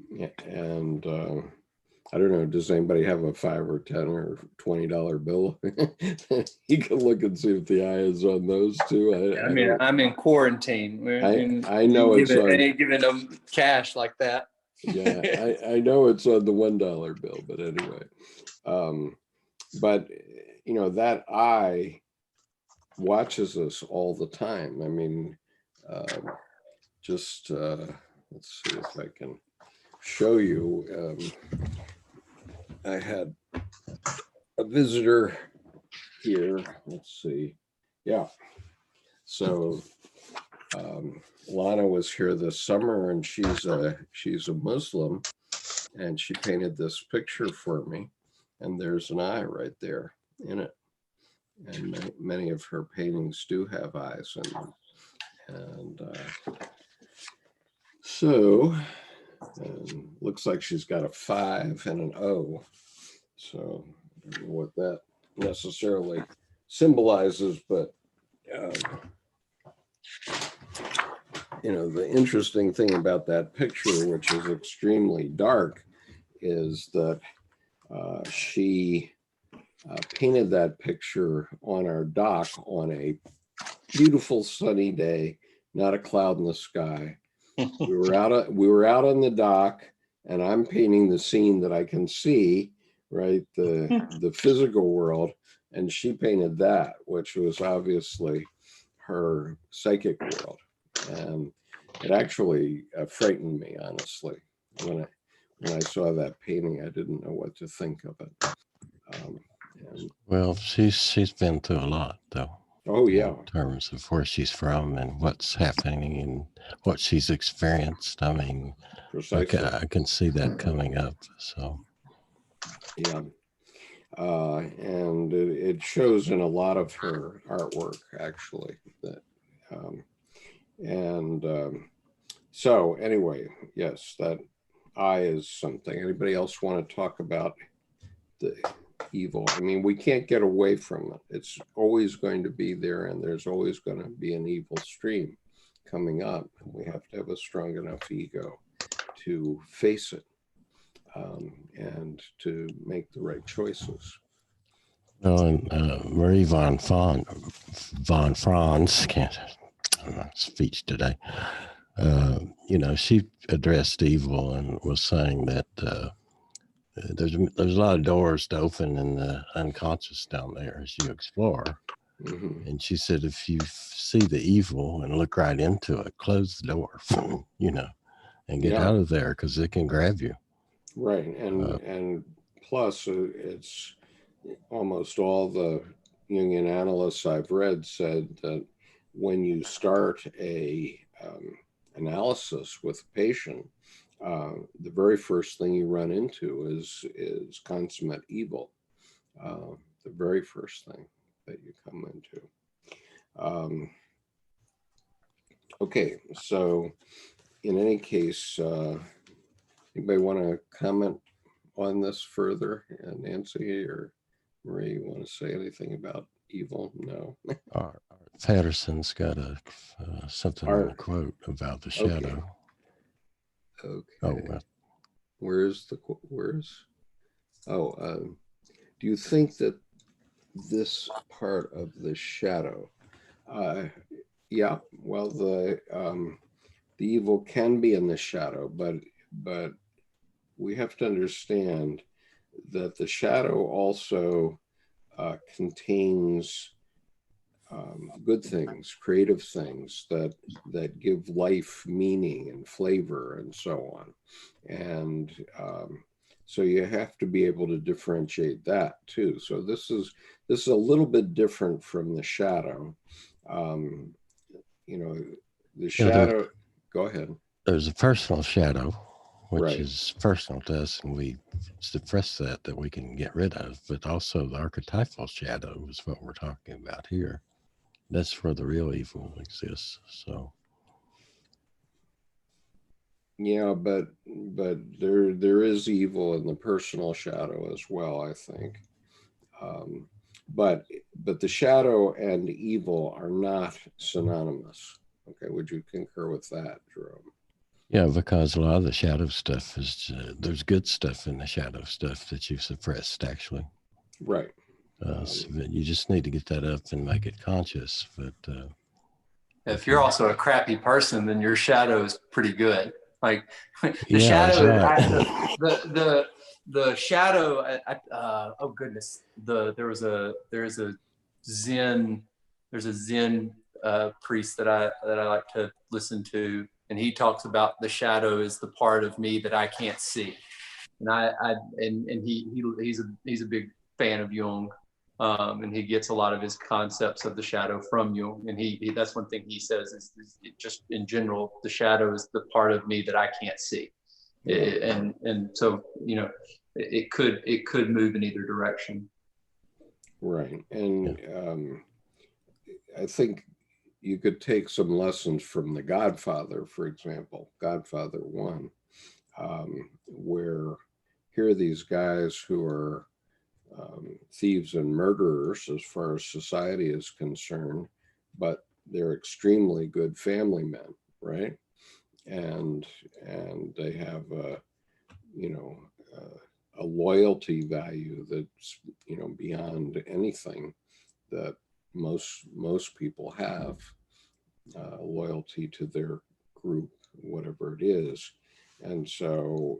Yeah, and I don't know, does anybody have a $5 or $10 or $20 bill? You can look and see if the eye is on those too. I mean, I'm in quarantine. I know it's on. I ain't giving them cash like that. Yeah, I know it's on the $1 bill, but anyway. But you know, that eye watches us all the time. I mean, just let's see if I can show you. I had a visitor here. Let's see. Yeah. So Lana was here this summer, and she's a Muslim, and she painted this picture for me, and there's an eye right there in it. And many of her paintings do have eyes in them. And so looks like she's got a 5 and an O. So I don't know what that necessarily symbolizes, but you know, the interesting thing about that picture, which is extremely dark, is that she painted that picture on our dock on a beautiful sunny day, not a cloud in the sky. We were out on the dock, and I'm painting the scene that I can see right? The physical world, and she painted that, which was obviously her psychic world, and it actually frightened me, honestly. When I saw that painting, I didn't know what to think of it. And, Well, she's been through a lot, though. oh yeah, In terms of where she's from and what's happening and what she's experienced. I mean, precisely. I can see that coming up. So Yeah. And it shows in a lot of her artwork, actually. That, so anyway, yes, that eye is something. Anybody else want to talk about the evil? I mean, we can't get away from it. It's always going to be there, and there's always going to be an evil stream coming up. And we have to have a strong enough ego to face it, and to make the right choices. well, and Marie von Franz, can't speech today. You know, she addressed evil and was saying that there's a lot of doors to open in the unconscious down there as you explore. Mm-hmm. And she said, if you see the evil and look right into it, close the door, you know, and get out of there because it can grab you. Right, and plus, it's almost all the Jungian analysts I've read said that when you start a analysis with a patient, the very first thing you run into is consummate evil. The very first thing that you come into. Okay, so in any case, anybody want to comment on this further? Nancy or Marie, you want to say anything about evil? No. Art Patterson's got a something on the quote about the shadow. Okay. Oh, well. Where's? Do you think that this part of the shadow? Yeah. Well, the evil can be in the shadow, but we have to understand that the shadow also contains good things, creative things that give life meaning and flavor and so on. And so you have to be able to differentiate that too. So this is a little bit different from the shadow. You know, the shadow. Go ahead. There's a personal shadow, which Right. is personal to us, and we suppress that we can get rid of. But also the archetypal shadow is what we're talking about here. That's where the real evil exists. So yeah, but there is evil in the personal shadow as well, I think. But the shadow and evil are not synonymous. Okay, would you concur with that, Jerome? yeah, because a lot of the shadow stuff is there's good stuff in the shadow stuff that you've suppressed, actually. Right. So you just need to get that up and make it conscious. But if you're also a crappy person, then your shadow is pretty good. Like the yeah, shadow, right. the shadow. Oh goodness, there's a Zen priest that I like to listen to, and he talks about the shadow is the part of me that I can't see, and he's a big fan of Jung. And he gets a lot of his concepts of the shadow from Jung. And he that's one thing he says is just in general, the shadow is the part of me that I can't see. And so, you know, it could move in either direction. Right. And I think you could take some lessons from The Godfather, for example, Godfather 1, where here are these guys who are thieves and murderers as far as society is concerned, but they're extremely good family men, right? And they have a loyalty value that's beyond anything that most people have. Loyalty to their group, whatever it is. And so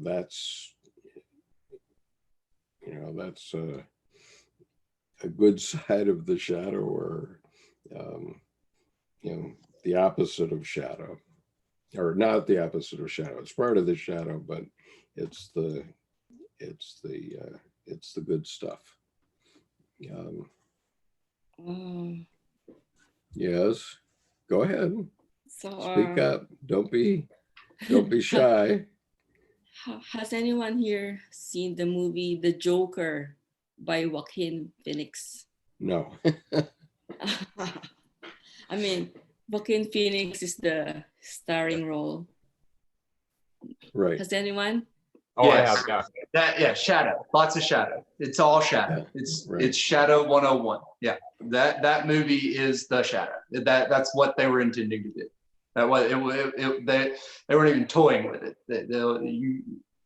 that's that's a good side of the shadow, or the opposite of shadow, or not the opposite of shadow. It's part of the shadow, but it's the good stuff. Yes, go ahead. So Speak up. Don't be shy. Has anyone here seen the movie The Joker by Joaquin Phoenix? No. I mean, Joaquin Phoenix is the starring role. Right. Has anyone? Oh, Yes. I have, Yeah, shadow. Lots of shadow. It's all shadow. Right. It's Shadow 101. Yeah, that movie is the shadow. That's what they were intending to do. That was they weren't even toying with it.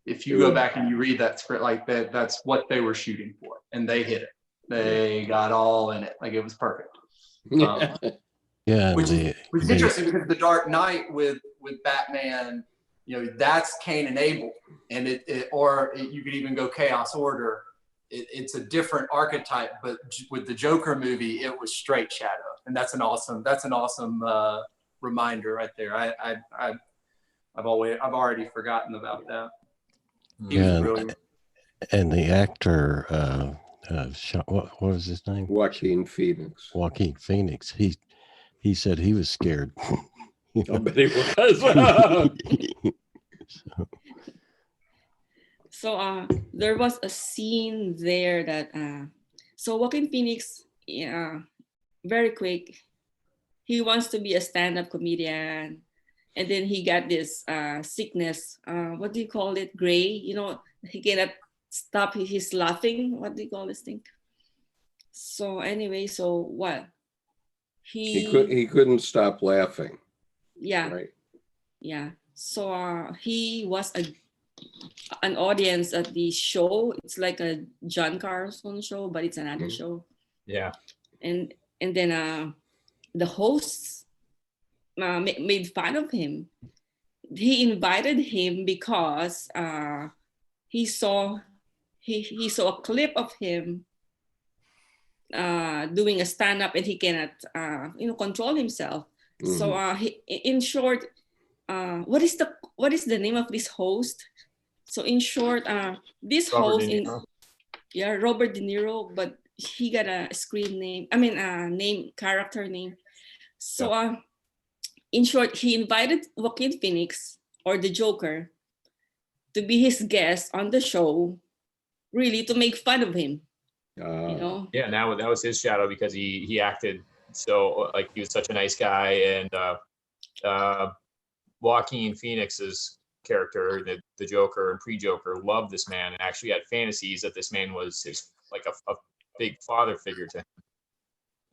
If you go back and you read that script like that, that's what they were shooting for, and they hit it. They got all in it. Like, it was perfect. Yeah, Which is interesting, because The Dark Knight with Batman, that's Cain and Abel, and you could even go Chaos Order. It's a different archetype, but with the Joker movie, it was straight shadow, and that's an awesome reminder right there. I've already forgotten about that. He was brilliant. And the actor, what was his name? Joaquin Phoenix. Joaquin Phoenix. He said he was scared. I bet he was. So there was a scene there that so Joaquin Phoenix, very quick, he wants to be a stand-up comedian, and then he got this sickness. What do you call it? Gray. He cannot stop his laughing. What do you call this thing? So anyway, so what? He couldn't stop laughing. Yeah. Right. Yeah. So he was an audience at the show. It's like a John Carlson show, but it's another show. Yeah. And then the hosts made fun of him. He invited him because he saw a clip of him doing a stand-up, and he cannot control himself. Mm-hmm. So in short, what is the name of this host? So in short, this Robert host Robert De Niro, but he got a screen name. I mean, character name. So in short, he invited Joaquin Phoenix, or the Joker, to be his guest on the show, really to make fun of him. Yeah, now that was his shadow, because he acted so like he was such a nice guy, and Joaquin Phoenix's character, the Joker and pre-Joker, loved this man and actually had fantasies that this man was his like a big father figure to him.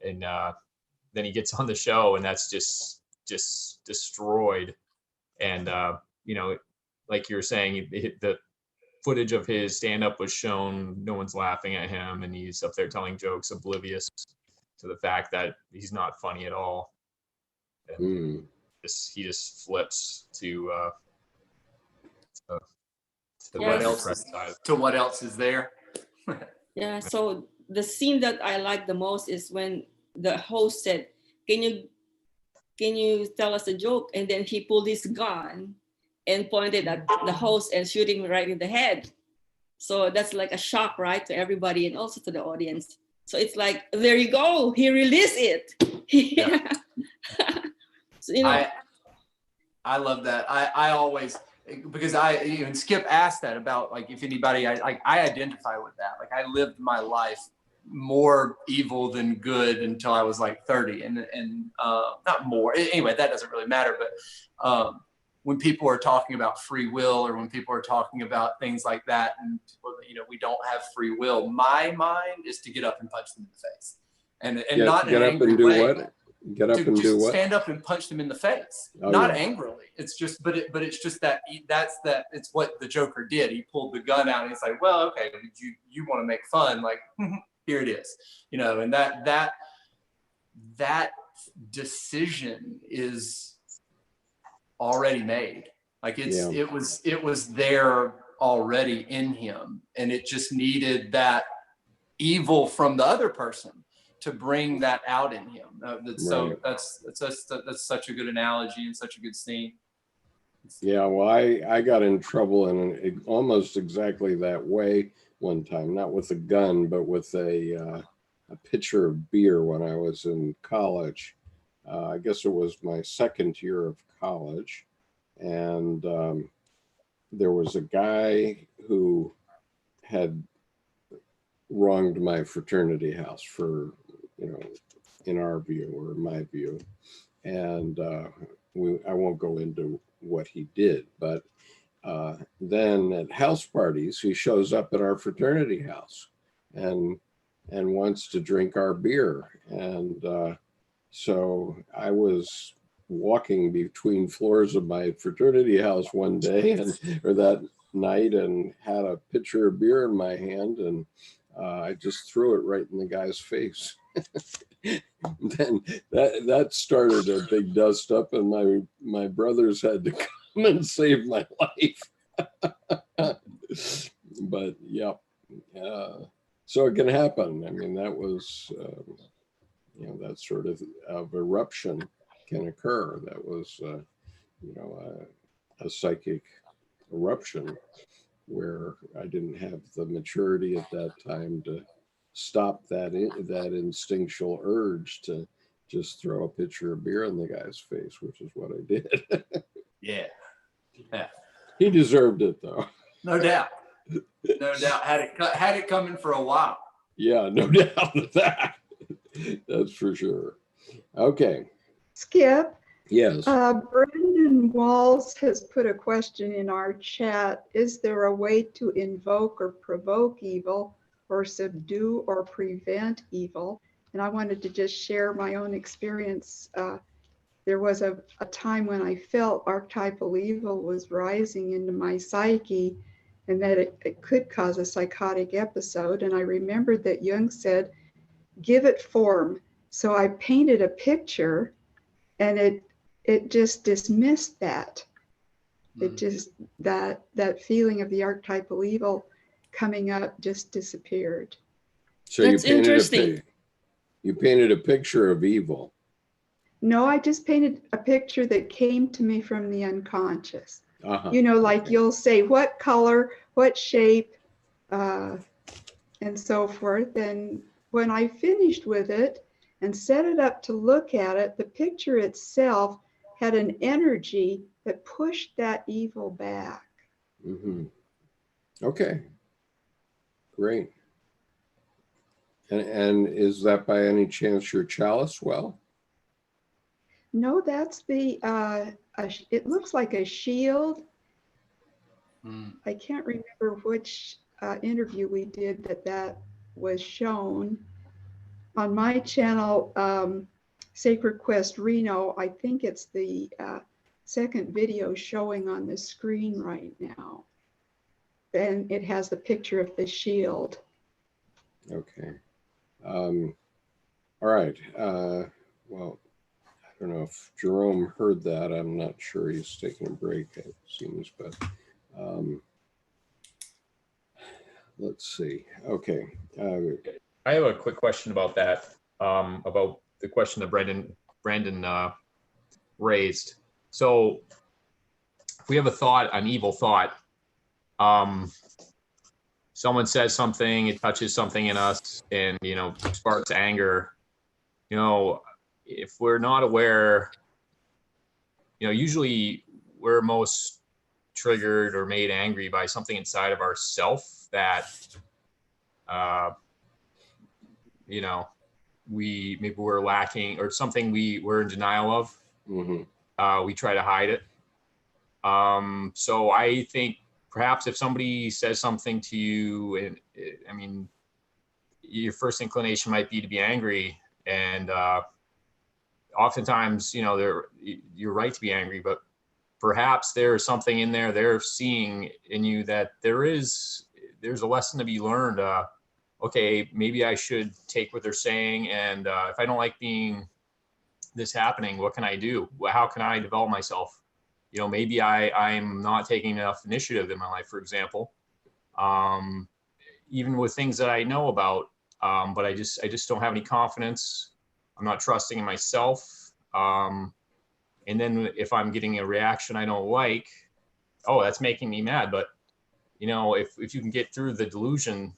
And then he gets on the show, and that's just destroyed. And like you were saying, the footage of his stand-up was shown. No one's laughing at him, and he's up there telling jokes, oblivious to the fact that he's not funny at all. And he just flips to what else is there. Yeah. So the scene that I like the most is when the host said, "Can you tell us a joke?" And then he pulled his gun and pointed at the host and shoot him right in the head. So that's like a shock, right, to everybody and also to the audience. So it's like, there you go, he released it. Yeah. So, I love that. I always, because and Skip asked that about like if anybody, I identify with that. Like, I lived my life more evil than good until I was like 30, and not more. Anyway, that doesn't really matter. But when people are talking about free will, or when people are talking about things like that, and we don't have free will, my mind is to get up and punch them in the face, and not get up and do way. What? Get up and do what? Stand up and punch them in the face, not angrily. It's just, but it's just it's what the Joker did. He pulled the gun out, and he's like, well, okay, you want to make fun, like here it is, and that decision is already made. Like it was there already in him, and it just needed that evil from the other person to bring that out in him. So Right. that's such a good analogy and such a good scene. Yeah, well, I got in trouble in almost exactly that way one time, not with a gun, but with a pitcher of beer when I was in college. I guess it was my second year of college, and there was a guy who had wronged my fraternity house for, in our view or my view, and I won't go into what he did, but then at house parties, he shows up at our fraternity house and wants to drink our beer. And so I was walking between floors of my fraternity house one day or that night and had a pitcher of beer in my hand, and I just threw it right in the guy's face. Then that started a big dust up, and my brothers had to come and save my life. But yeah, so it can happen. I mean, that was that sort of eruption can occur. That was a psychic eruption where I didn't have the maturity at that time to stop that instinctual urge to just throw a pitcher of beer in the guy's face, which is what I did. Yeah. He deserved it, though. No doubt. No doubt. Had it coming for a while. Yeah, no doubt of that. That's for sure. Okay. Skip. Yes. Brendan Walls has put a question in our chat. Is there a way to invoke or provoke evil, or subdue or prevent evil? And I wanted to just share my own experience. There was a time when I felt archetypal evil was rising into my psyche, and that it could cause a psychotic episode. And I remembered that Jung said, give it form. So I painted a picture, and it just dismissed that. It just, that feeling of the archetypal evil coming up just disappeared. So That's interesting. You painted a picture of evil. No, I just painted a picture that came to me from the unconscious. Uh-huh. Like Okay. you'll say what color, what shape, and so forth. And when I finished with it and set it up to look at it, the picture itself had an energy that pushed that evil back. Mm-hmm. Okay. Great. And is that by any chance your chalice well? No, that's the, it looks like a shield. I can't remember which interview we did that was shown. On my channel, Sacred Quest Reno, I think it's the second video showing on the screen right now. And it has the picture of the shield. Okay. All right. Well, I don't know if Jerome heard that. I'm not sure. He's taking a break, it seems, but let's see. Okay. I have a quick question about that, about the question that Brandon raised. So if we have a thought, an evil thought, someone says something, it touches something in us and, sparks anger, if we're not aware, usually we're most triggered or made angry by something inside of ourself that, maybe we're lacking or something we're in denial of. Mm-hmm. We try to hide it. So I think perhaps if somebody says something to you, and your first inclination might be to be angry, and oftentimes, you're right to be angry, but perhaps there's something in there they're seeing in you that there's a lesson to be learned. Okay, maybe I should take what they're saying, and if I don't like this happening, what can I do? How can I develop myself? You know, maybe I'm not taking enough initiative in my life, for example. Even with things that I know about, but I just don't have any confidence. I'm not trusting in myself. And then if I'm getting a reaction I don't like, oh, that's making me mad. But, you know, if you can get through the delusion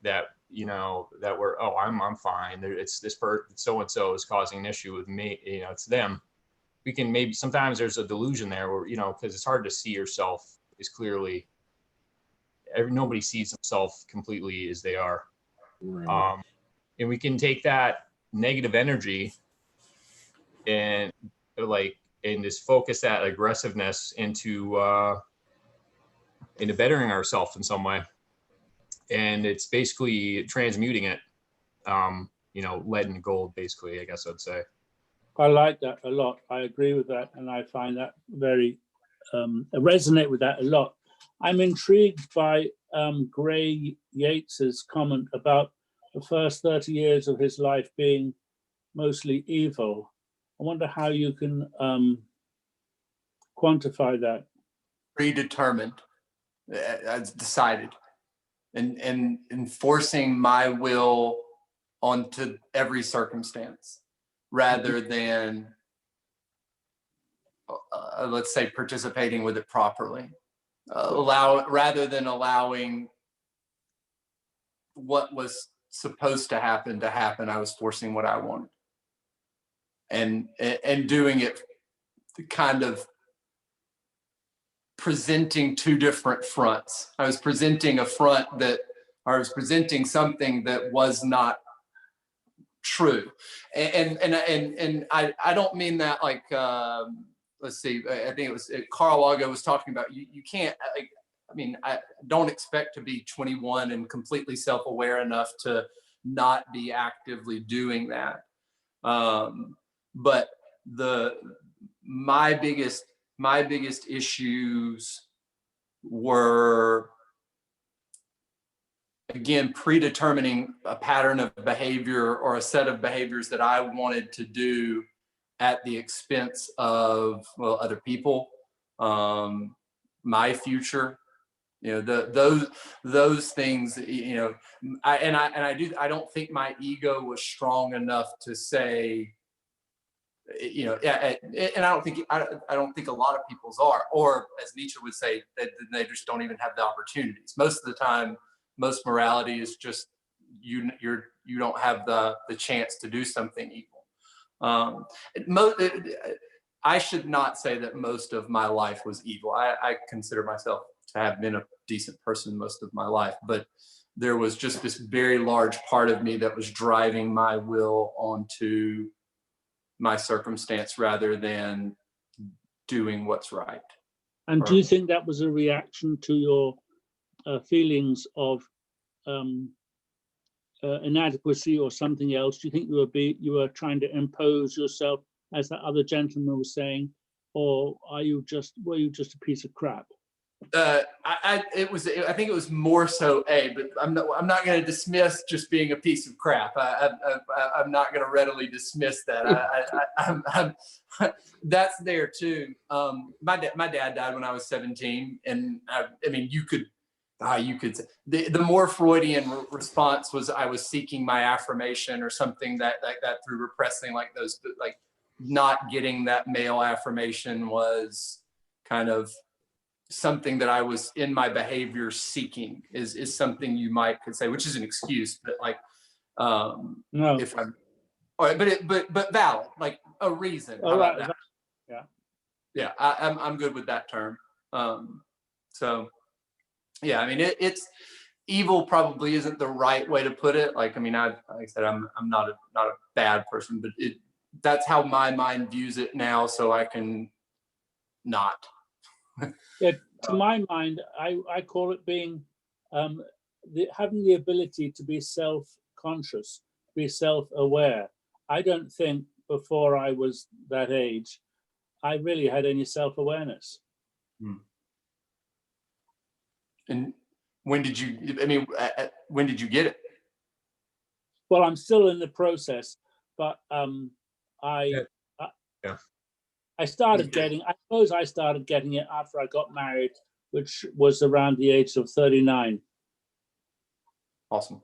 that, you know, that we're, oh, I'm fine. It's this person, so-and-so is causing an issue with me. You know, it's them. We can maybe, sometimes there's a delusion there where, you know, because it's hard to see yourself as clearly. Nobody sees themselves completely as they are. Right. And we can take that negative energy and just focus that aggressiveness into bettering ourselves in some way. And it's basically transmuting it, you know, lead and gold, basically, I guess I'd say. I like that a lot. I agree with that. And I find that very, I resonate with that a lot. I'm intrigued by Gray Yates's comment about the first 30 years of his life being mostly evil. I wonder how you can quantify that. Predetermined, as decided, and enforcing my will onto every circumstance, rather than, let's say, participating with it properly. Rather than allowing what was supposed to happen, I was forcing what I wanted, and doing it kind of presenting two different fronts. I was presenting a front that, or I was presenting something that was not true, and I don't mean that like. Let's see, I think it was Carl Lago was talking about, you can't, like, I mean, I don't expect to be 21 and completely self-aware enough to not be actively doing that. But my biggest issues were, again, predetermining a pattern of behavior or a set of behaviors that I wanted to do at the expense of, well, other people, my future, you know, those things, you know, I don't think my ego was strong enough to say, you know, and I don't think a lot of people's are, or as Nietzsche would say, that they just don't even have the opportunities. Most of the time, most morality is just you don't have the chance to do something evil. I should not say that most of my life was evil. I consider myself to have been a decent person most of my life, but there was just this very large part of me that was driving my will onto my circumstance rather than doing what's right. And do you think that was a reaction to your feelings of inadequacy or something else? Do you think you were trying to impose yourself, as that other gentleman was saying, or were you just a piece of crap? I think it was more so but I'm not going to dismiss just being a piece of crap. I'm not going to readily dismiss that. That's there too. My dad died when I was 17, and I mean, you could say the more Freudian response was I was seeking my affirmation or something that through repressing like those, like not getting that male affirmation was kind of something that I was in my behavior seeking is something you could say, which is an excuse, but like, no, if I'm, all right, but valid, like a reason. How about that? Yeah. I'm good with that term. So yeah, I mean, it's evil probably isn't the right way to put it. Like, I mean, like I said, I'm not a bad person, but that's how my mind views it now. So I can not. Yeah, to my mind, I call it being having the ability to be self-conscious, be self-aware. I don't think before I was that age, I really had any self-awareness. And when did you get it? Well, I'm still in the process, but I suppose I started getting it after I got married, which was around the age of 39. Awesome.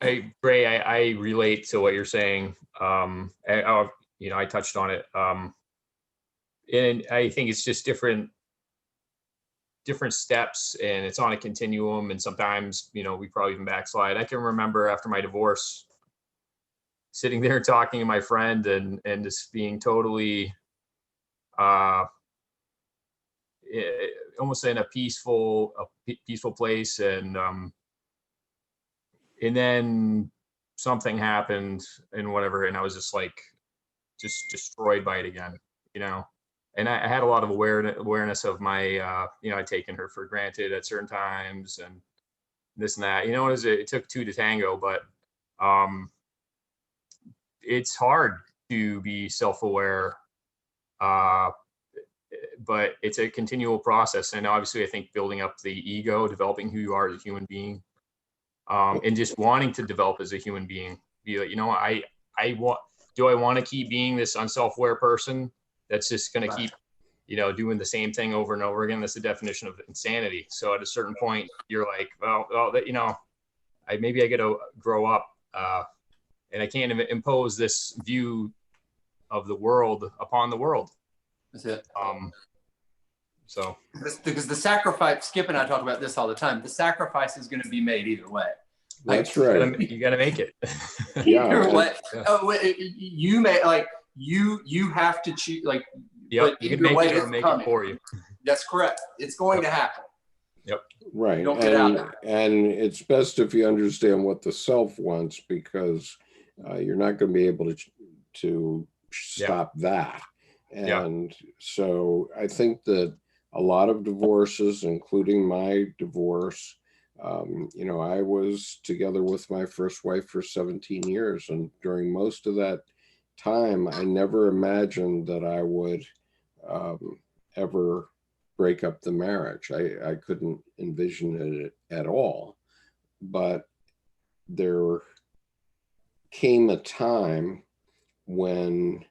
Hey, Ray, I relate to what you're saying. I touched on it. And I think it's just different steps, and it's on a continuum. And sometimes, we probably even backslide. I can remember after my divorce, sitting there talking to my friend and just being totally almost in a peaceful place, and then something happened and whatever, and I was just destroyed by it again, and I had a lot of awareness of my I'd taken her for granted at certain times and this and that, it took two to tango, but it's hard to be self-aware, but it's a continual process. And obviously I think building up the ego, developing who you are as a human being, and just wanting to develop as a human being, be like, do I want to keep being this unself-aware person that's just going to keep, doing the same thing over and over again? That's the definition of insanity. So at a certain point, you're like, maybe I got to grow up, and I can't impose this view of the world upon the world. That's it. So because the sacrifice, Skip and I talk about this all the time. The sacrifice is going to be made either way. That's right. You got to make it. Yeah. Either way. You may you have to choose. Yep. You can make it or make it for you. That's correct. It's going to happen. Yep. Right. Don't get out there. And it's best if you understand what the self wants, because you're not going to be able to stop that. And so I think that a lot of divorces, including my divorce, I was together with my first wife for 17 years. And during most of that time, I never imagined that I would ever break up the marriage. I couldn't envision it at all. But there came a time when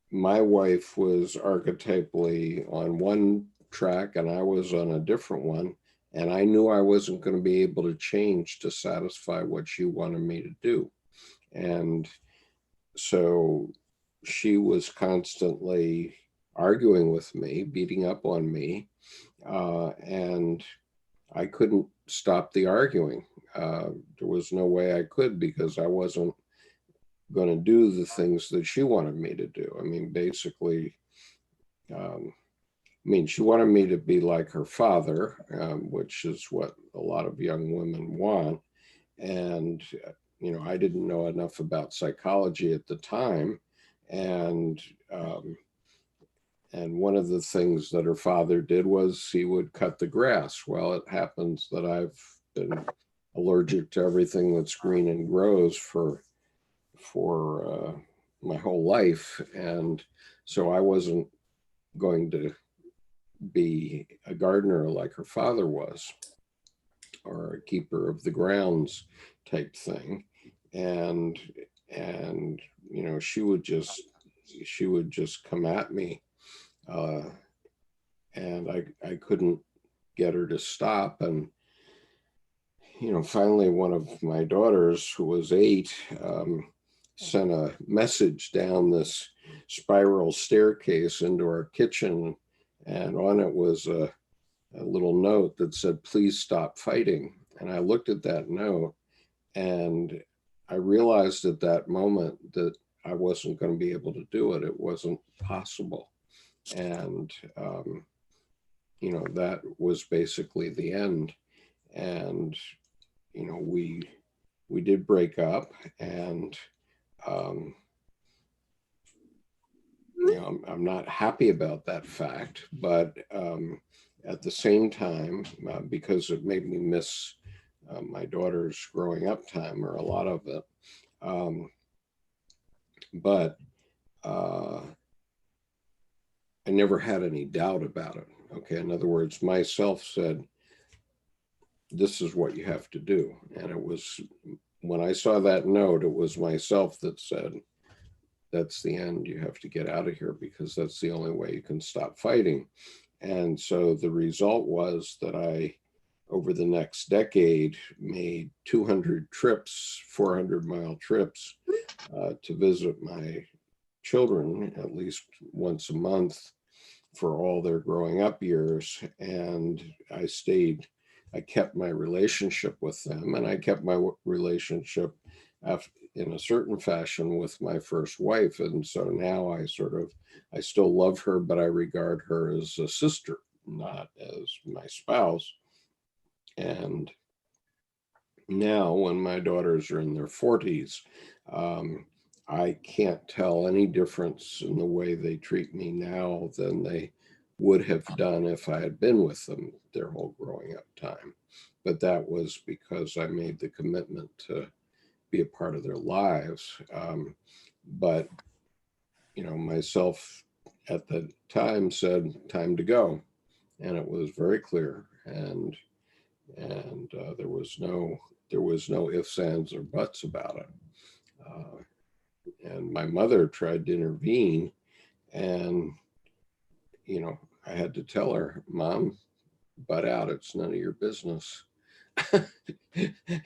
my wife was archetypally on one track and I was on a different one. And I knew I wasn't going to be able to change to satisfy what she wanted me to do. And so she was constantly arguing with me, beating up on me. And I couldn't stop the arguing. There was no way I could, because I wasn't going to do the things that she wanted me to do. I mean, basically, she wanted me to be like her father, which is what a lot of young women want. And, I didn't know enough about psychology at the time. And one of the things that her father did was he would cut the grass. Well, it happens that I've been allergic to everything that's green and grows for my whole life. And so I wasn't going to be a gardener like her father was, or a keeper of the grounds type thing. And she would just come at me, and I couldn't get her to stop. And finally one of my daughters, who was 8, sent a message down this spiral staircase into our kitchen, and on it was a little note that said, "Please stop fighting." And I looked at that note, and I realized at that moment that I wasn't going to be able to do it. It wasn't possible. And, that was basically the end. And, we did break up, and, I'm not happy about that fact, but at the same time, because it made me miss my daughter's growing up time, or a lot of it. But I never had any doubt about it. Okay. In other words, myself said, this is what you have to do. And it was, when I saw that note, it was myself that said, that's the end. You have to get out of here because that's the only way you can stop fighting. And so the result was that I, over the next decade, made 200 trips, 400-mile trips to visit my children at least once a month for all their growing up years. And I kept my relationship with them, and I kept my relationship in a certain fashion with my first wife. And so now I still love her, but I regard her as a sister, not as my spouse. And now when my daughters are in their 40s, I can't tell any difference in the way they treat me now than they would have done if I had been with them their whole growing up time. But that was because I made the commitment to be a part of their lives. But, you know, myself at the time said, time to go. And it was very clear. And there was no ifs, ands, or buts about it. And my mother tried to intervene, and, you know, I had to tell her, Mom, butt out, it's none of your business.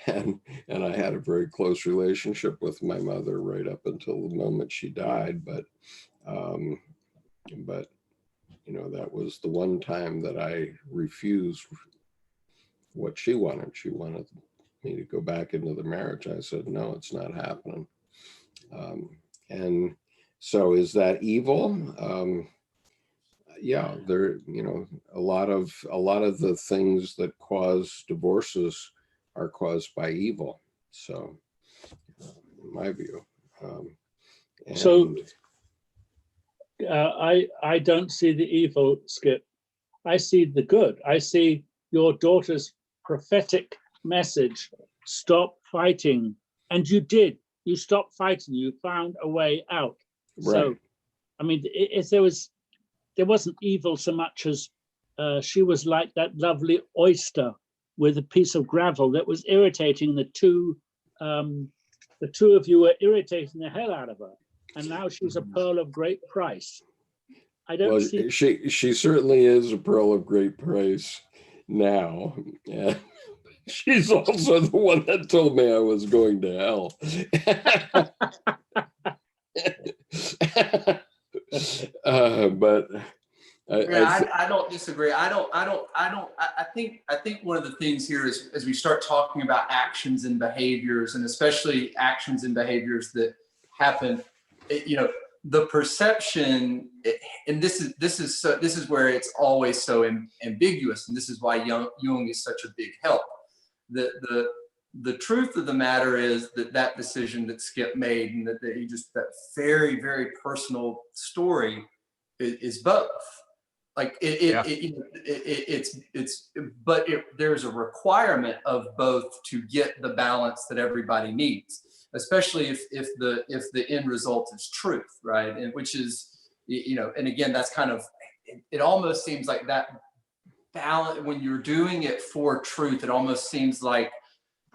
and I had a very close relationship with my mother right up until the moment she died. But you know, that was the one time that I refused what she wanted. She wanted me to go back into the marriage. I said, no, it's not happening. And so is that evil? Yeah, there, you know, a lot of the things that cause divorces are caused by evil. So, in my view. I don't see the evil, Skip. I see the good. I see your daughter's prophetic message: stop fighting, and you did. You stopped fighting. You found a way out. Right. So, I mean, there wasn't evil so much as she was like that lovely oyster with a piece of gravel that was irritating the two of you were irritating the hell out of her, and now she's a pearl of great price. I don't see. She certainly is a pearl of great price now. Yeah. She's also the one that told me I was going to hell. But I don't disagree. I think one of the things here is, as we start talking about actions and behaviors, and especially actions and behaviors that happen, you know, the perception, and this is where it's always so ambiguous, and this is why Jung is such a big help. The truth of the matter is that decision that Skip made, and that that very, very personal story is both. Like there's a requirement of both to get the balance that everybody needs, especially if the end result is truth, right? And which is, you know, and again, that's kind of, it almost seems like that balance, when you're doing it for truth, it almost seems like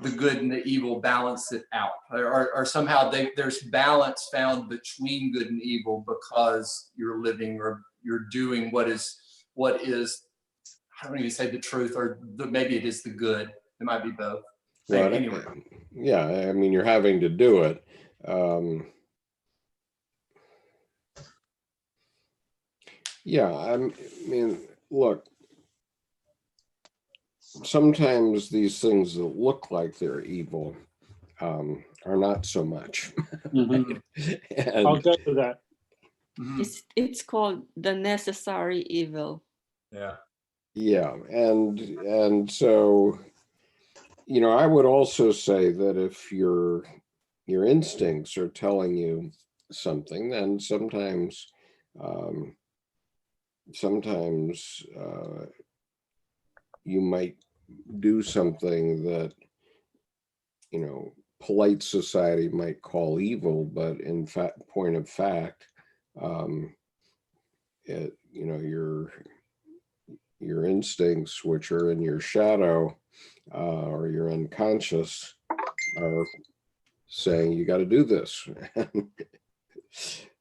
the good and the evil balance it out, or somehow there's balance found between good and evil because you're living, or you're doing what is, I don't even say the truth, or maybe it is the good. It might be both. Well, anyway. Yeah, I mean, you're having to do it. Yeah, I mean, look, sometimes these things that look like they're evil are not so much. Mm-hmm. And I'll go to that. It's called the necessary evil. Yeah. Yeah, and so, you know, I would also say that if your instincts are telling you something, then sometimes you might do something that, you know, polite society might call evil, but in fact, point of fact, you know, your instincts, which are in your shadow or your unconscious, are saying you got to do this.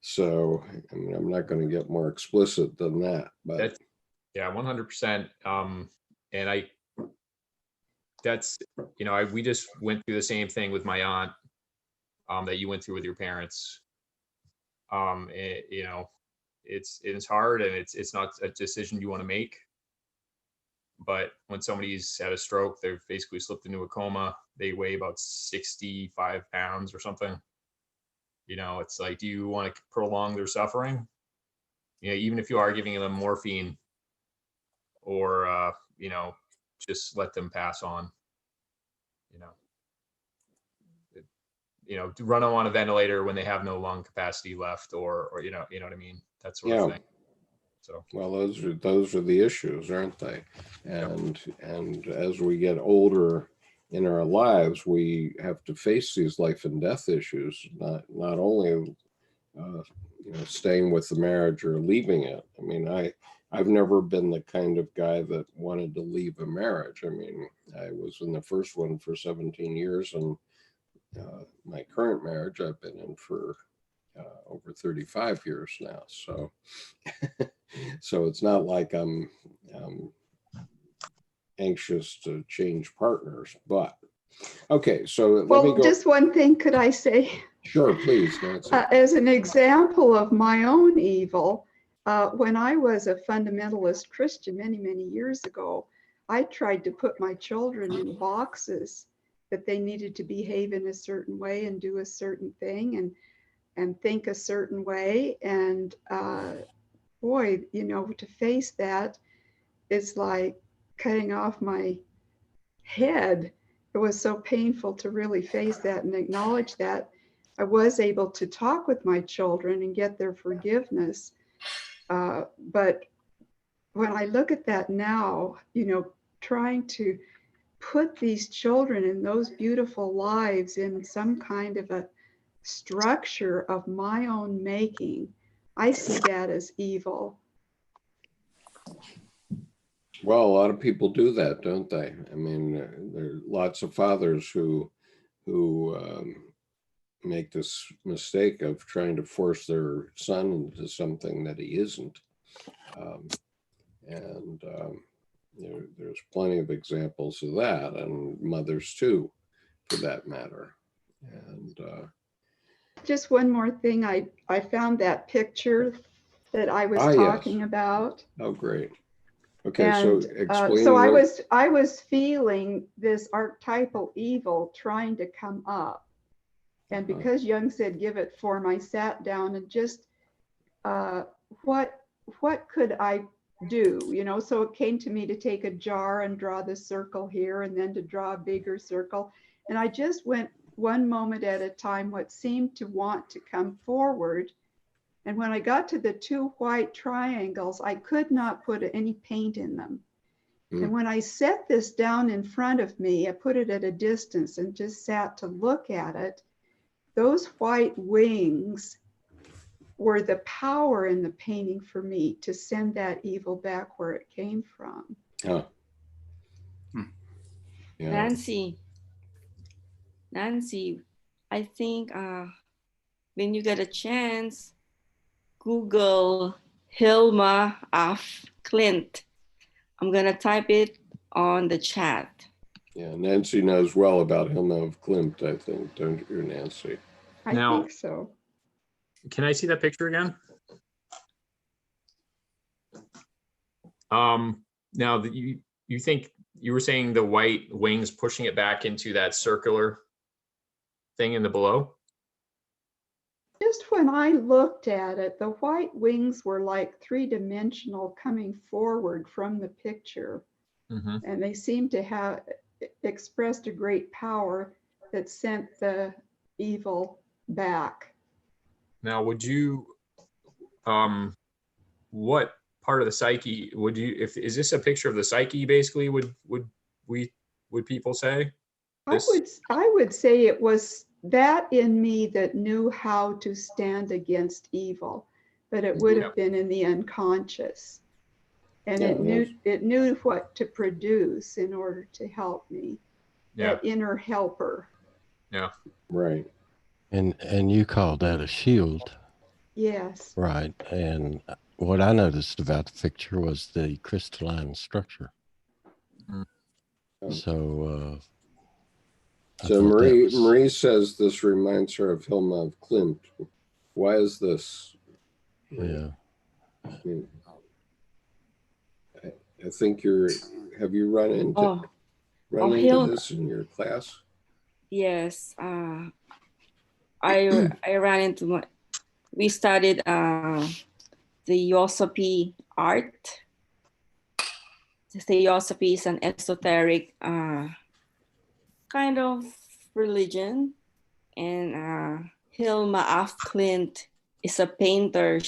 So, I mean, I'm not going to get more explicit than that, but That's, yeah, 100%. And that's, we just went through the same thing with my aunt, that you went through with your parents. It's hard, and it's not a decision you want to make. But when somebody's had a stroke, they've basically slipped into a coma. They weigh about 65 pounds or something. It's like, do you want to prolong their suffering? Even if you are giving them morphine, or just let them pass on. To run them on a ventilator when they have no lung capacity left, or you know what I mean, that sort of thing. So, well, those are the issues, aren't they? And as we get older in our lives, we have to face these life and death issues, not only staying with the marriage or leaving it. I mean, I've never been the kind of guy that wanted to leave a marriage. I mean, I was in the first one for 17 years, and my current marriage I've been in for over 35 years now. So, so it's not like I'm anxious to change partners, but okay. So let me go. Just one thing, could I say? Sure, please, Nancy. As an example of my own evil, when I was a fundamentalist Christian many, many years ago, I tried to put my children in boxes that they needed to behave in a certain way and do a certain thing and think a certain way. And boy, to face that is like cutting off my head. It was so painful to really face that and acknowledge that. I was able to talk with my children and get their forgiveness. But when I look at that now, trying to put these children in those beautiful lives in some kind of a structure of my own making, I see that as evil. Well, a lot of people do that, don't they? I mean, there are lots of fathers who make this mistake of trying to force their son into something that he isn't. There's plenty of examples of that, and mothers too, for that matter. And just one more thing, I found that picture that I was talking about. Oh, great. Okay, and, so explain. So I was feeling this archetypal evil trying to come up, and because Jung said give it form, I sat down and just what could I do? So it came to me to take a jar and draw the circle here, and then to draw a bigger circle, and I just went one moment at a time, what seemed to want to come forward. And when I got to the two white triangles, I could not put any paint in them. And when I set this down in front of me, I put it at a distance and just sat to look at it. Those white wings were the power in the painting for me to send that evil back where it came from. Oh. Yeah. Nancy, I think when you get a chance, Google Hilma af Klint. I'm going to type it on the chat. Yeah, Nancy knows well about Hilma af Klint, I think, don't you, Nancy? I think so. Can I see that picture again? Now that you think you were saying the white wings pushing it back into that circular thing in the below? Just when I looked at it, the white wings were like three-dimensional coming forward from the picture. Mm-hmm. And they seemed to have expressed a great power that sent the evil back. Now, would you, what part of the psyche would you, is this a picture of the psyche basically, would people say? I would say it was that in me that knew how to stand against evil, but it would have been in the unconscious. And it knew what to produce in order to help me. That inner helper. Yeah. Right. And you call that a shield? Yes. Right. And what I noticed about the picture was the crystalline structure. Mm. So, I So thought that was- Marie says this reminds her of Hilma of Klint. Why is this? yeah. I mean, I think have you run into Hilma. this in your class? Yes. I ran into we studied the Theosophy art. The Theosophy is an esoteric kind of religion, and Hilma af Klint is a painter.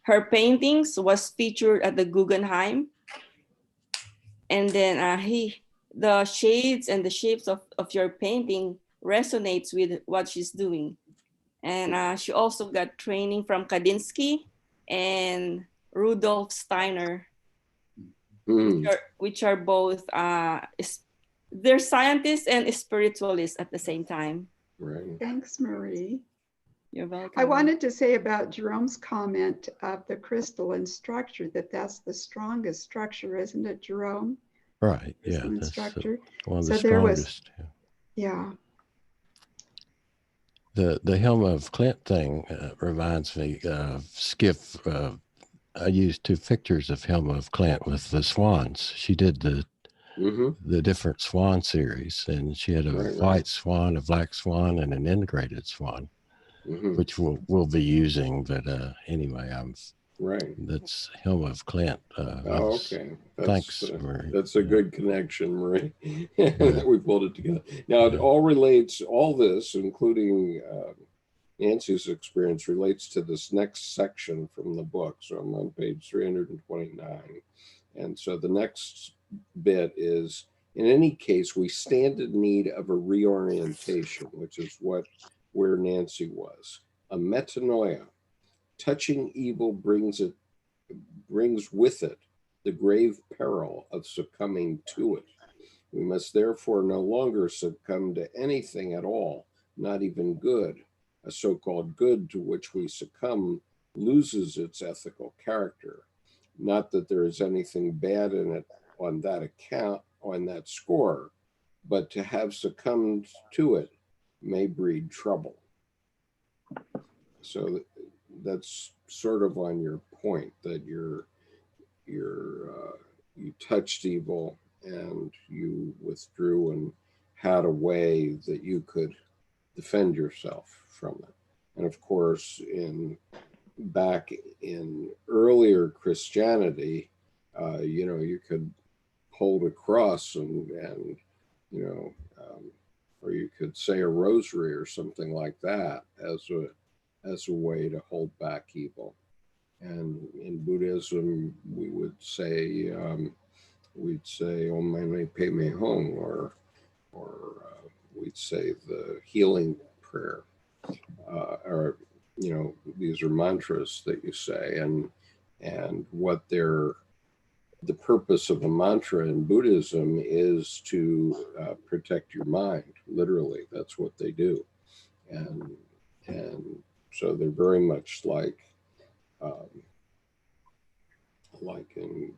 Her paintings was featured at the Guggenheim, and then the shades and the shapes of your painting resonates with what she's doing. And she also got training from Kandinsky and Rudolf Steiner, which are both they're scientists and spiritualists at the same time. Right. Thanks, Marie. You're welcome. I wanted to say about Jerome's comment of the crystalline structure, that's the strongest structure, isn't it, Jerome? Right. Yeah. Crystalline That's structure. one of the So there was- strongest. Yeah. The Hilma of Klint thing reminds me of Skiff. I used 2 pictures of Hilma of Klint with the swans. She did the different swan series, and she had a white swan, a black swan, and an integrated swan, which we'll be using. But anyway, that's Hilma of Klint. Okay. Thanks, Marie. That's a good connection, Marie, that we pulled it together. Now, it all relates, all this, including Nancy's experience, relates to this next section from the book. So I'm on page 329. And so the next bit is, in any case, we stand in need of a reorientation, which is where Nancy was. A metanoia. Touching evil brings with it the grave peril of succumbing to it. We must therefore no longer succumb to anything at all, not even good. A so-called good to which we succumb loses its ethical character. Not that there is anything bad in it on that account, on that score, but to have succumbed to it may breed trouble. So that's sort of on your point that you touched evil and you withdrew and had a way that you could defend yourself from it. And of course, back in earlier Christianity, you could hold a cross and or you could say a rosary or something like that as a way to hold back evil. And in Buddhism, we would say, Om Mani Padme Hum, or we'd say the healing prayer, or these are mantras that you say, and what the purpose of a mantra in Buddhism is to protect your mind. Literally, that's what they do, and so they're very much like in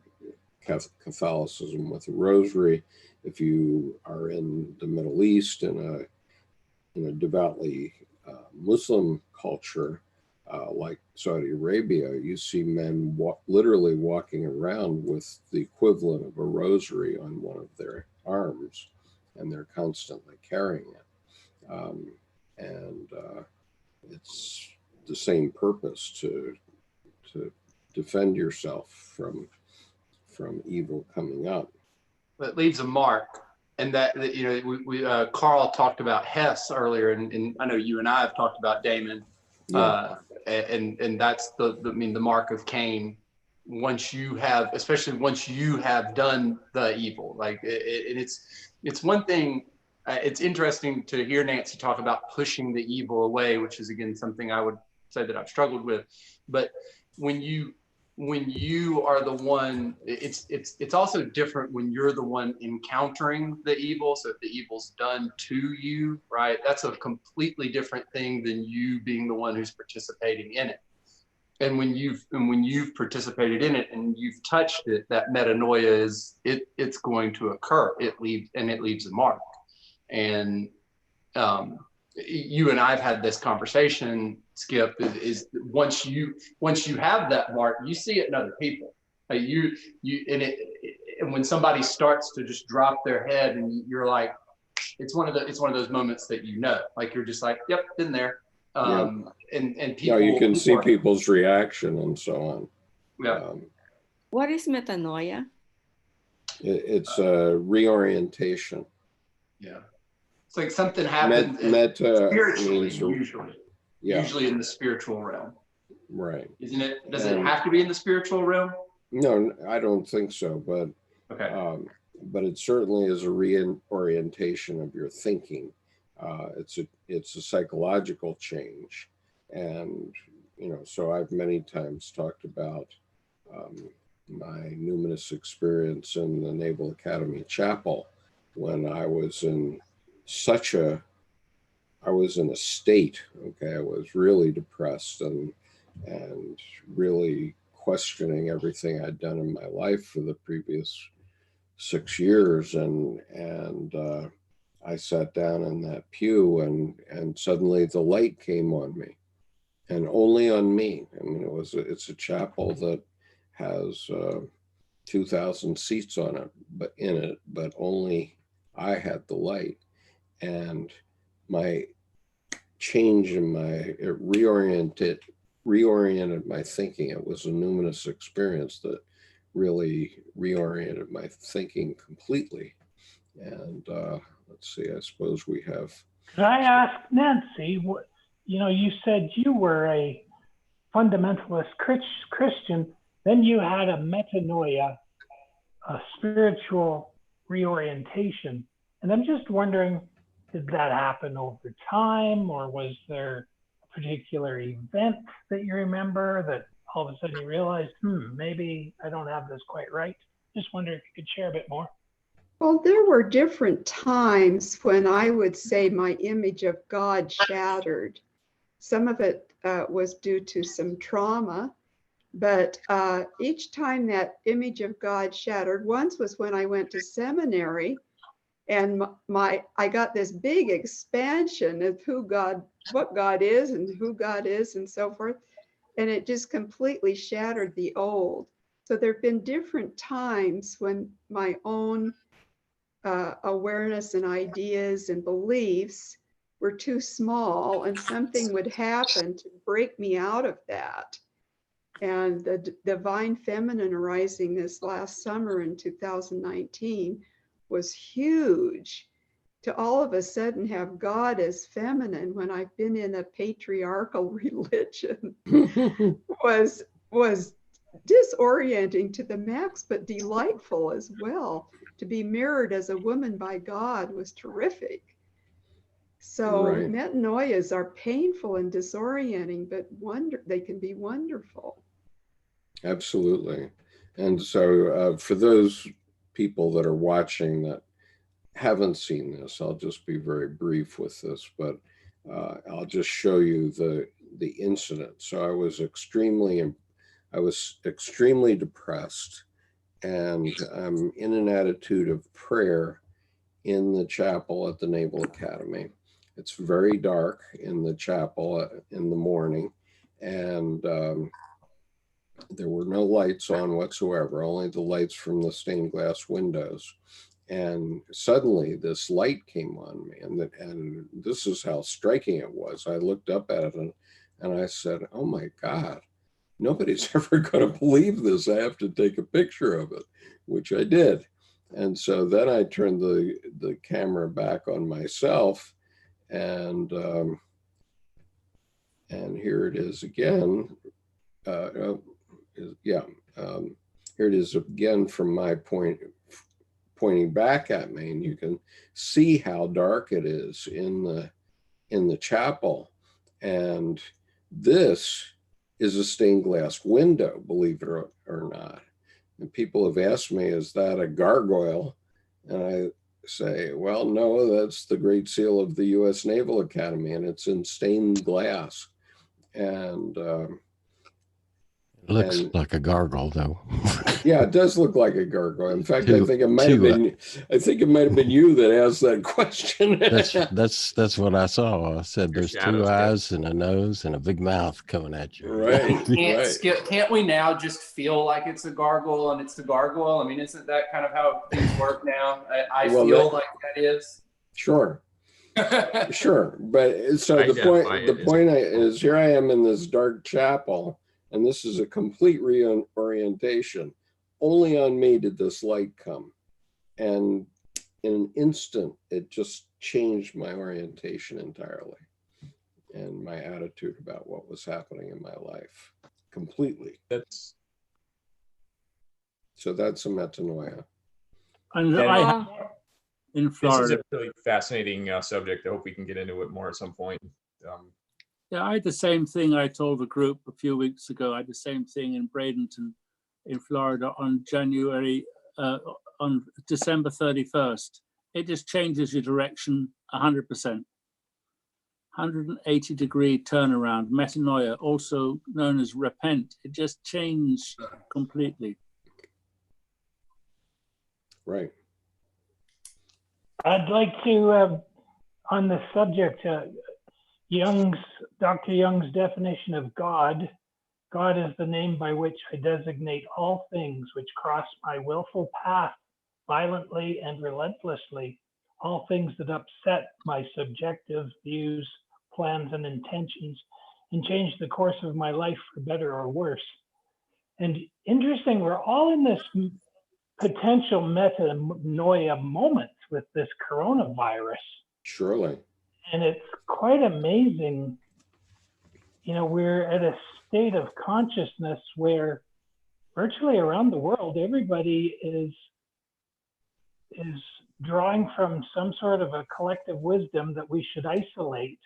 Catholicism with the rosary. If you are in the Middle East in a devoutly Muslim culture like Saudi Arabia, you see men literally walking around with the equivalent of a rosary on one of their arms, and they're constantly carrying it. And it's the same purpose to defend yourself from evil coming up. It leaves a mark, and that we Carl talked about Hess earlier, and I know you and I have talked about Damon, and that's the mark of Cain. Especially once you have done the evil, it's one thing. It's interesting to hear Nancy talk about pushing the evil away, which is again something I would say that I've struggled with. But when you are the one, it's also different when you're the one encountering the evil. So if the evil's done to you, right, that's a completely different thing than you being the one who's participating in it. and when you've participated in it and you've touched it, that metanoia it's going to occur. It leaves a mark. And you and I've had this conversation, Skip, is once you have that mark, you see it in other people. And when somebody starts to just drop their head, and you're like, it's one of those moments that like you're just like, yep, been there. And people, you can see people's reaction and so on. Yeah. What is metanoia? It's a reorientation. Yeah. It's like something happened spiritually, usually in the spiritual realm. Right. Isn't it? Does it have to be in the spiritual realm? No, I don't think so, but okay. But it certainly is a reorientation of your thinking. It's a psychological change. And, so I've many times talked about my numinous experience in the Naval Academy Chapel when I was in I was in a state, okay, I was really depressed and really questioning everything I'd done in my life for the previous 6 years. And I sat down in that pew and suddenly the light came on me, and only on me. I mean, it's a chapel that has 2,000 seats on it, but only I had the light. And my change it reoriented my thinking. It was a numinous experience that really reoriented my thinking completely. And let's see, I suppose we have. Could I ask Nancy, you said you were a fundamentalist Christian, then you had a metanoia, a spiritual reorientation. And I'm just wondering, did that happen over time, or was there a particular event that you remember that all of a sudden you realized, maybe I don't have this quite right? Just wondering if you could share a bit more. Well, there were different times when I would say my image of God shattered. Some of it was due to some trauma, but each time that image of God shattered, once was when I went to seminary, and I got this big expansion of what God is and who God is and so forth. And it just completely shattered the old. So there've been different times when my own awareness and ideas and beliefs were too small, and something would happen to break me out of that. And the Divine Feminine arising this last summer in 2019 was huge. To all of a sudden have God as feminine when I've been in a patriarchal religion was disorienting to the max, but delightful as well. To be mirrored as a woman by God was terrific. So Right. metanoias are painful and disorienting, but they can be wonderful. Absolutely. And so for those people that are watching that haven't seen this, I'll just be very brief with this, but I'll just show you the incident. So I was extremely depressed, and I'm in an attitude of prayer in the chapel at the Naval Academy. It's very dark in the chapel in the morning, and there were no lights on whatsoever, only the lights from the stained glass windows. And suddenly this light came on me, and this is how striking it was. I looked up at it and I said, oh my God, nobody's ever going to believe this. I have to take a picture of it, which I did. And so then I turned the camera back on myself, and here it is again. Here it is again from my pointing back at me, and you can see how dark it is in the chapel. And this is a stained glass window, believe it or not. And people have asked me, is that a gargoyle? And I say, well, no, that's the Great Seal of the U.S. Naval Academy, and it's in stained glass. And Looks And- like a gargle, though. Yeah, it does look like a gargoyle. In fact, I Two- think it might have two, been. I think it might have been you that asked that question. That's what I saw. I said Your there's shadows, two Skip. eyes and a nose and a big mouth coming at you. Right. Can't we now just feel like it's a gargoyle and it's a gargoyle? I mean, isn't that kind of how things work now? I Well, feel like that is. Sure. Sure, but so the Identify point, the it as- point is, here I am in this dark chapel, and this is a complete reorientation. Only on me did this light come, and in an instant, it just changed my orientation entirely, and my attitude about what was happening in my life completely. That's So that's a metanoia. And Yeah. I have in this is Florida. a really fascinating subject. I hope we can get into it more at some point. Yeah, I had the same thing I told the group a few weeks ago. I had the same thing in Bradenton in Florida on December 31st. It just changes your direction 100%. 180-degree turnaround, metanoia, also known as repent. It just changed completely. Right. I'd like to, on the subject, Dr. Young's definition of God. God is the name by which I designate all things which cross my willful path violently and relentlessly, all things that upset my subjective views, plans, and intentions, and change the course of my life for better or worse. And interesting, we're all in this potential metanoia moment with this coronavirus. Surely. And it's quite amazing. You know, we're at a state of consciousness where virtually around the world, everybody is drawing from some sort of a collective wisdom that we should isolate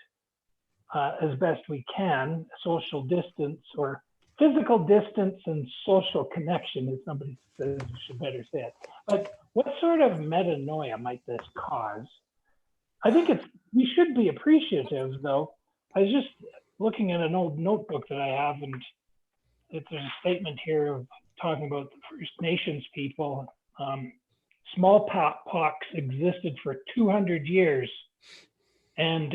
as best we can, social distance or physical distance and social connection, as somebody says, you should better say it. But what sort of metanoia might this cause? I think we should be appreciative, though. I was just looking at an old notebook that I have, and there's a statement here of talking about the First Nations people. Smallpox existed for 200 years, and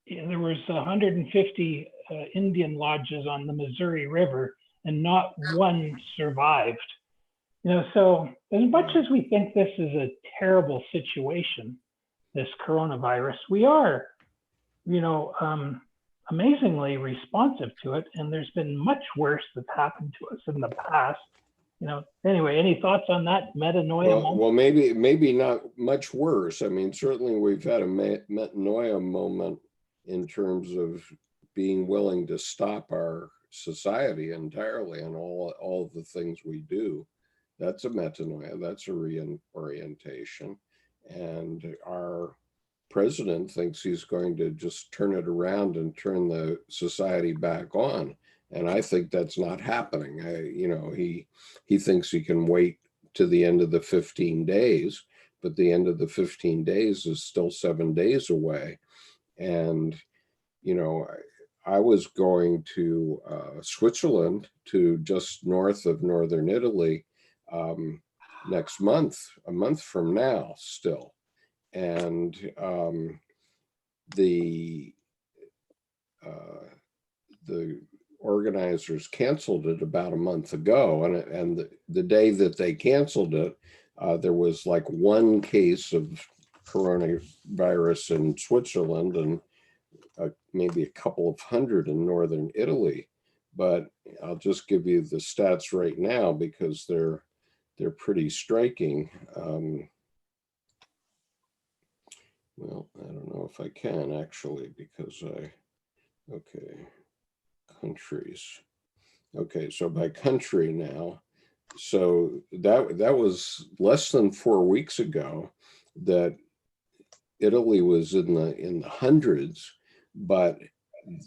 there was 150 Indian lodges on the Missouri River, and not one survived. You know, so as much as we think this is a terrible situation, this coronavirus, we are, you know, amazingly responsive to it. And there's been much worse that's happened to us in the past. You know, anyway, any thoughts on that metanoia moment? Well, maybe not much worse. I mean, certainly we've had a metanoia moment in terms of being willing to stop our society entirely and all of the things we do. That's a metanoia. That's a reorientation. And our president thinks he's going to just turn it around and turn the society back on. And I think that's not happening. He thinks he can wait to the end of the 15 days, but the end of the 15 days is still 7 days away. And, you know, I was going to Switzerland, to just north of northern Italy, next month, a month from now still. And the organizers canceled it about a month ago. And the day that they canceled it, there was like one case of coronavirus in Switzerland and maybe a couple of hundred in northern Italy. But I'll just give you the stats right now because they're pretty striking. Well, I don't know if I can actually, because okay, countries. Okay, so by country now. So that was less than 4 weeks ago that Italy was in the hundreds, but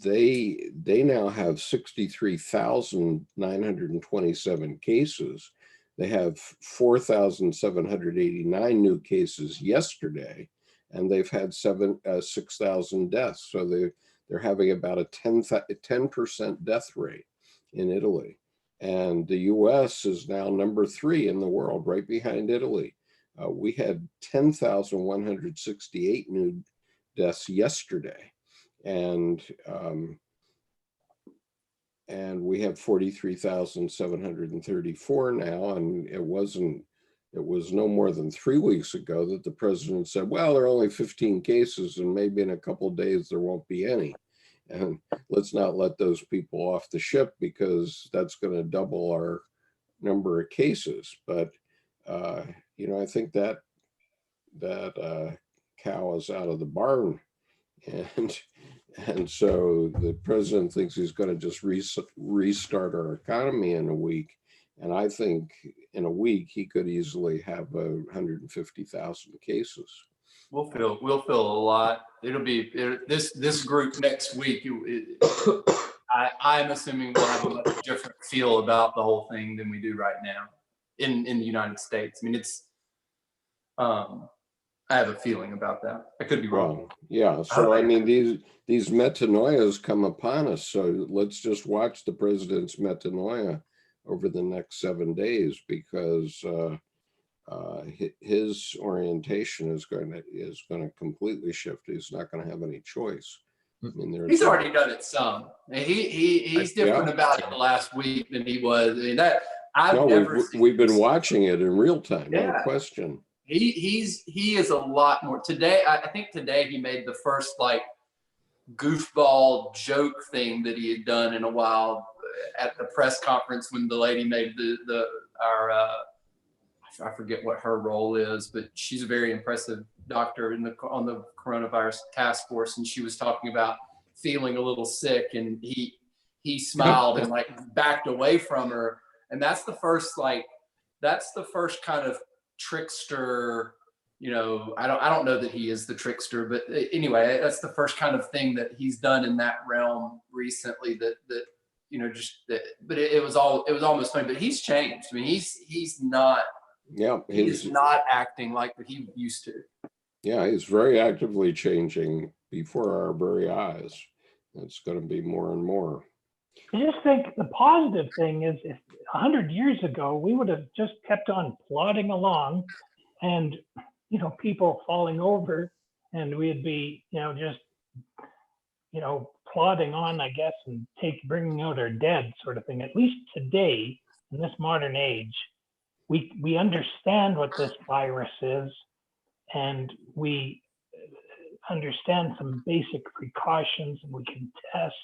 they now have 63,927 cases. They have 4,789 new cases yesterday, and they've had 6,000 deaths. So they're having about a 10% death rate. in Italy. And the US is now number 3 in the world, right behind Italy. We had 10,168 new deaths yesterday. And we have 43,734 now. And it was no more than 3 weeks ago that the president said, well, there are only 15 cases and maybe in a couple of days there won't be any. And let's not let those people off the ship because that's going to double our number of cases. But, you know, I think that cow is out of the barn. And so the president thinks he's going to just restart our economy in a week. And I think in a week, he could easily have 150,000 cases. We'll feel a lot. It'll be this group next week. I'm assuming we'll have a much different feel about the whole thing than we do right now in the United States. I mean, it's I have a feeling about that. I could be wrong. Well, yeah. So I mean, these metanoias come upon us. So let's just watch the president's metanoia over the next 7 days, because his orientation is going to completely shift. He's not going to have any choice. I mean, he's already done it some. He's different about it the last week than he was. I mean, that we've been watching it in real time. Yeah. No question. He is a lot more today. I think today he made the first like goofball joke thing that he had done in a while at the press conference when the lady made I forget what her role is, but she's a very impressive doctor on the coronavirus task force, and she was talking about feeling a little sick, and he smiled and like backed away from her, and that's the first kind of trickster. You know, I don't know that he is the trickster, but anyway, that's the first kind of thing that he's done in that realm recently. That you know, but it was almost funny. But he's changed. I mean, he's not. Yeah, he's not acting like what he used to. Yeah, he's very actively changing before our very eyes. It's going to be more and more. I just think the positive thing is, if 100 years ago we would have just kept on plodding along, and you know, people falling over, and we'd be, you know, just, you know, plodding on, I guess, and bringing out our dead sort of thing. At least today, in this modern age, we understand what this virus is, and we understand some basic precautions, and we can test.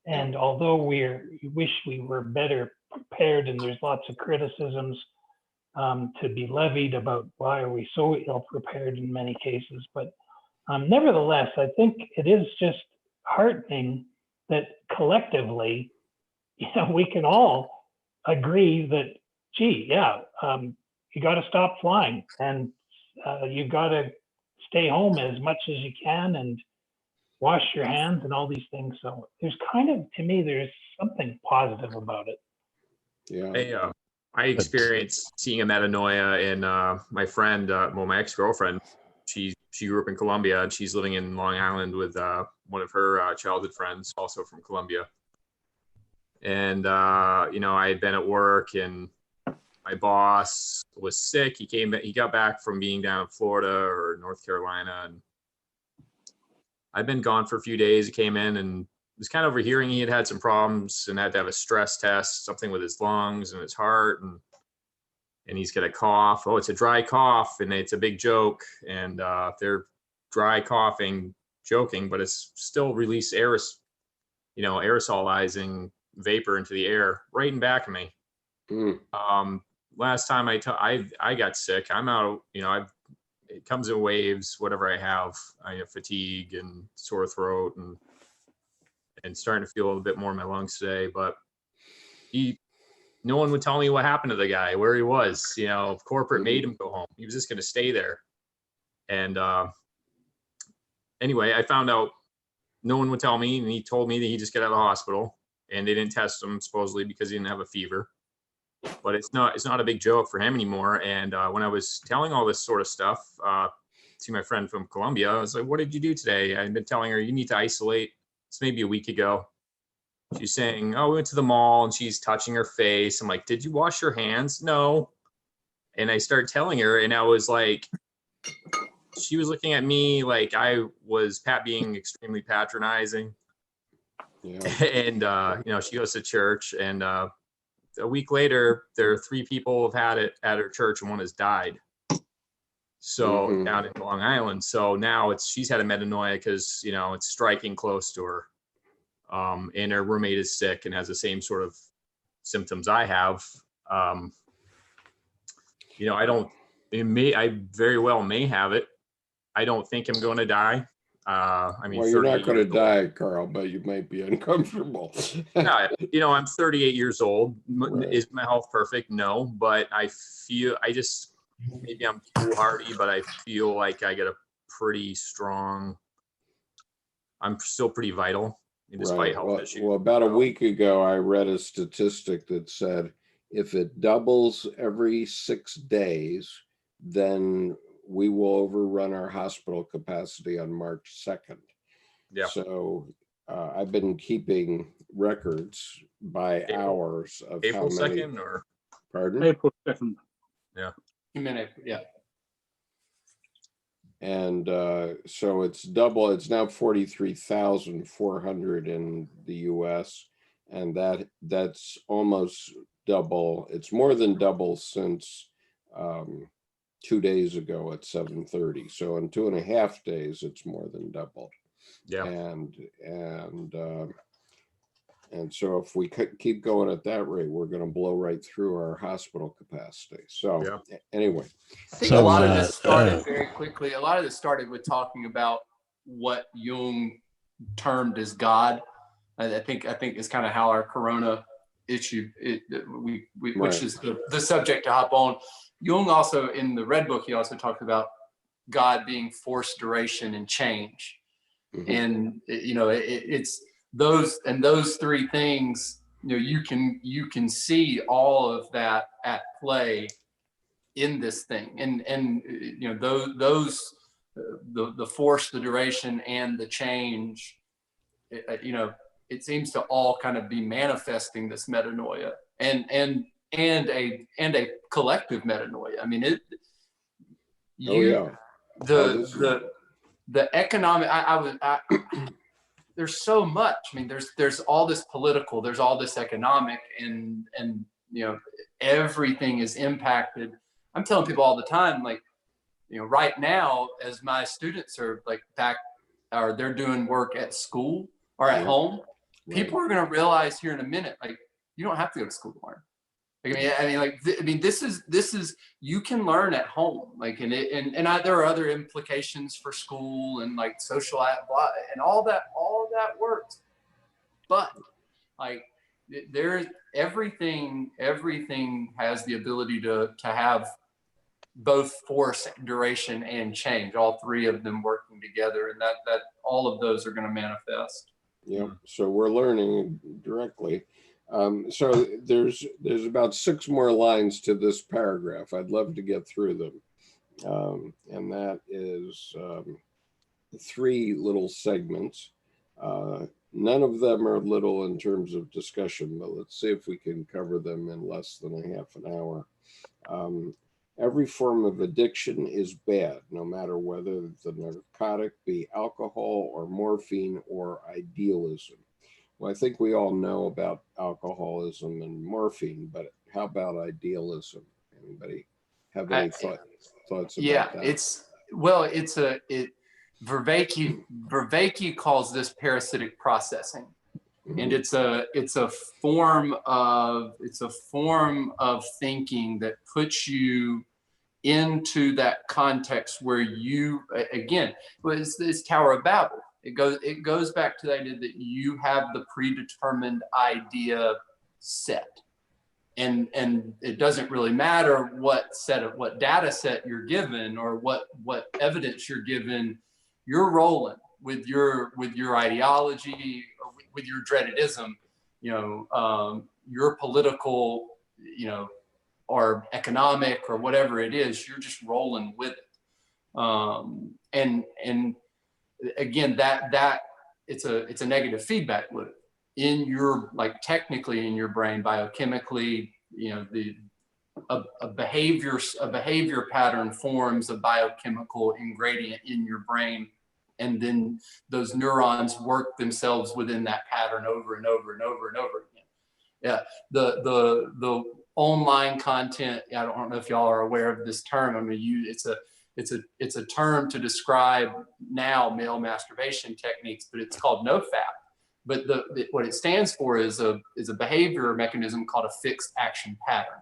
And although we wish we were better prepared, and there's lots of criticisms to be levied about why are we so ill prepared in many cases, but nevertheless, I think it is just heartening that collectively, you know, we can all agree that, gee, yeah, you got to stop flying, and you got to stay home as much as you can, and wash your hands and all these things. So there's kind of, to me, there's something positive about it. Yeah. I experienced seeing a metanoia in my friend, my ex-girlfriend. She grew up in Colombia, and she's living in Long Island with one of her childhood friends, also from Colombia. And you know, I had been at work, and my boss was sick. He got back from being down in Florida or North Carolina, and I'd been gone for a few days. He came in and was kind of overhearing he had some problems and had to have a stress test, something with his lungs and his heart, and he's got a cough. Oh, it's a dry cough, and it's a big joke. And they're dry coughing, joking, but it's still release aerosolizing vapor into the air right in back of me. Last time I got sick, I'm out, you know, it comes in waves, whatever I have fatigue and sore throat and starting to feel a little bit more in my lungs today, but no one would tell me what happened to the guy, where he was. You know, corporate made him go home. He was just going to stay there. And anyway, I found out no one would tell me, and he told me that he just got out of the hospital, and they didn't test him supposedly because he didn't have a fever. But it's not a big joke for him anymore. And when I was telling all this sort of stuff to my friend from Colombia, I was like, "What did you do today?" I'd been telling her, "You need to isolate." It's maybe a week ago. she's saying, oh, we went to the mall, and she's touching her face. I'm like, did you wash your hands? No. And I started telling her, and I was like, she was looking at me like I was being extremely patronizing. Yeah. And, she goes to church, and a week later, there are 3 people have had it at her church, and one has died. So down in Long Island. So now she's had a metanoia because, it's striking close to her. And her roommate is sick and has the same sort of symptoms I have. I very well may have it. I don't think I'm going to die. Well, you're not going to die, Carl, but you might be uncomfortable. Yeah, I'm 38 years old. Right. Is my health perfect? No, but maybe I'm foolhardy, but I feel like I get a pretty strong, I'm still pretty vital despite health issues. Well, about a week ago, I read a statistic that said if it doubles every 6 days, then we will overrun our hospital capacity on March 2nd. Yeah. So I've been keeping records by hours of April how many. 2nd or? Pardon? April 2nd. Yeah. Yeah. And so it's double. It's now 43,400 in the U.S. And that's almost double. It's more than double since 2 days ago at 7:30. So in 2.5 days, it's more than doubled. Yeah. And so if we keep going at that rate, we're going to blow right through our hospital capacity. So anyway. I think a lot of this started very quickly. A lot of this started with talking about what Jung termed as God. I think is kind of how our corona issue, which is the subject to hop on. Jung also, in the Red Book, he also talked about God being force, duration, and change. Mm-hmm. And it's those 3 things. You can see all of that at play in this thing, and those the force, the duration, and the change. It seems to all kind of be manifesting this metanoia and a collective metanoia. I mean, the economic. There's so much. I mean, there's all this political, there's all this economic, and everything is impacted. I'm telling people all the time, like, right now, as my students are like back, or they're doing work at school or at home, people are going to realize here in a minute, like, you don't have to go to school to learn. This is you can learn at home, like, there are other implications for school and like social blah, and all that works, but like there's everything has the ability to have both force, duration, and change, all 3 of them working together, and that all of those are going to manifest. Yeah, so we're learning directly. So there's about 6 more lines to this paragraph. I'd love to get through them. And that is 3 little segments. None of them are little in terms of discussion, but let's see if we can cover them in less than a half an hour. Every form of addiction is bad, no matter whether the narcotic be alcohol or morphine or idealism. Well, I think we all know about alcoholism and morphine, but how about idealism? Anybody have any thoughts about that? Vervaeke calls this parasitic processing. Mm-hmm. And it's a form of thinking that puts you into that context where you, again, it's Tower of Babel. It goes back to the idea that you have the predetermined idea set, and it doesn't really matter what data set you're given or what evidence you're given. You're rolling with your ideology, or with your dreaded ism, your political, or economic, or whatever it is. You're just rolling with it, and again, that it's a negative feedback loop. in your, like technically in your brain, biochemically, you know, a behavior pattern forms a biochemical ingredient in your brain, and then those neurons work themselves within that pattern over and over and over and over again. Yeah, the online content, I don't know if y'all are aware of this term. I mean, it's a term to describe now male masturbation techniques, but it's called NoFap. But what it stands for is a behavior mechanism called a fixed action pattern.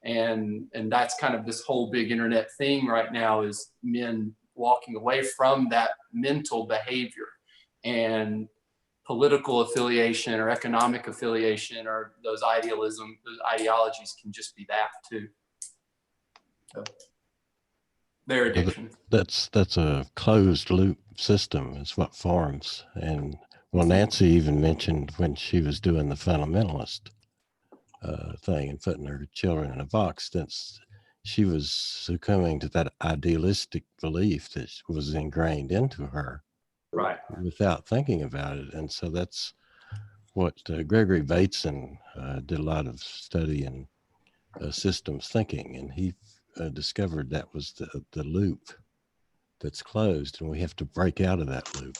And that's kind of this whole big internet thing right now, is men walking away from that mental behavior, and political affiliation or economic affiliation or those ideologies can just be that too. So their addiction. That's a closed loop system is what forms. And well, Nancy even mentioned when she was doing the fundamentalist thing and putting her children in a box, that she was succumbing to that idealistic belief that was ingrained into her, right, without thinking about it. And so that's what Gregory Bateson did a lot of study in systems thinking, and he discovered that was the loop that's closed, and we have to break out of that loop.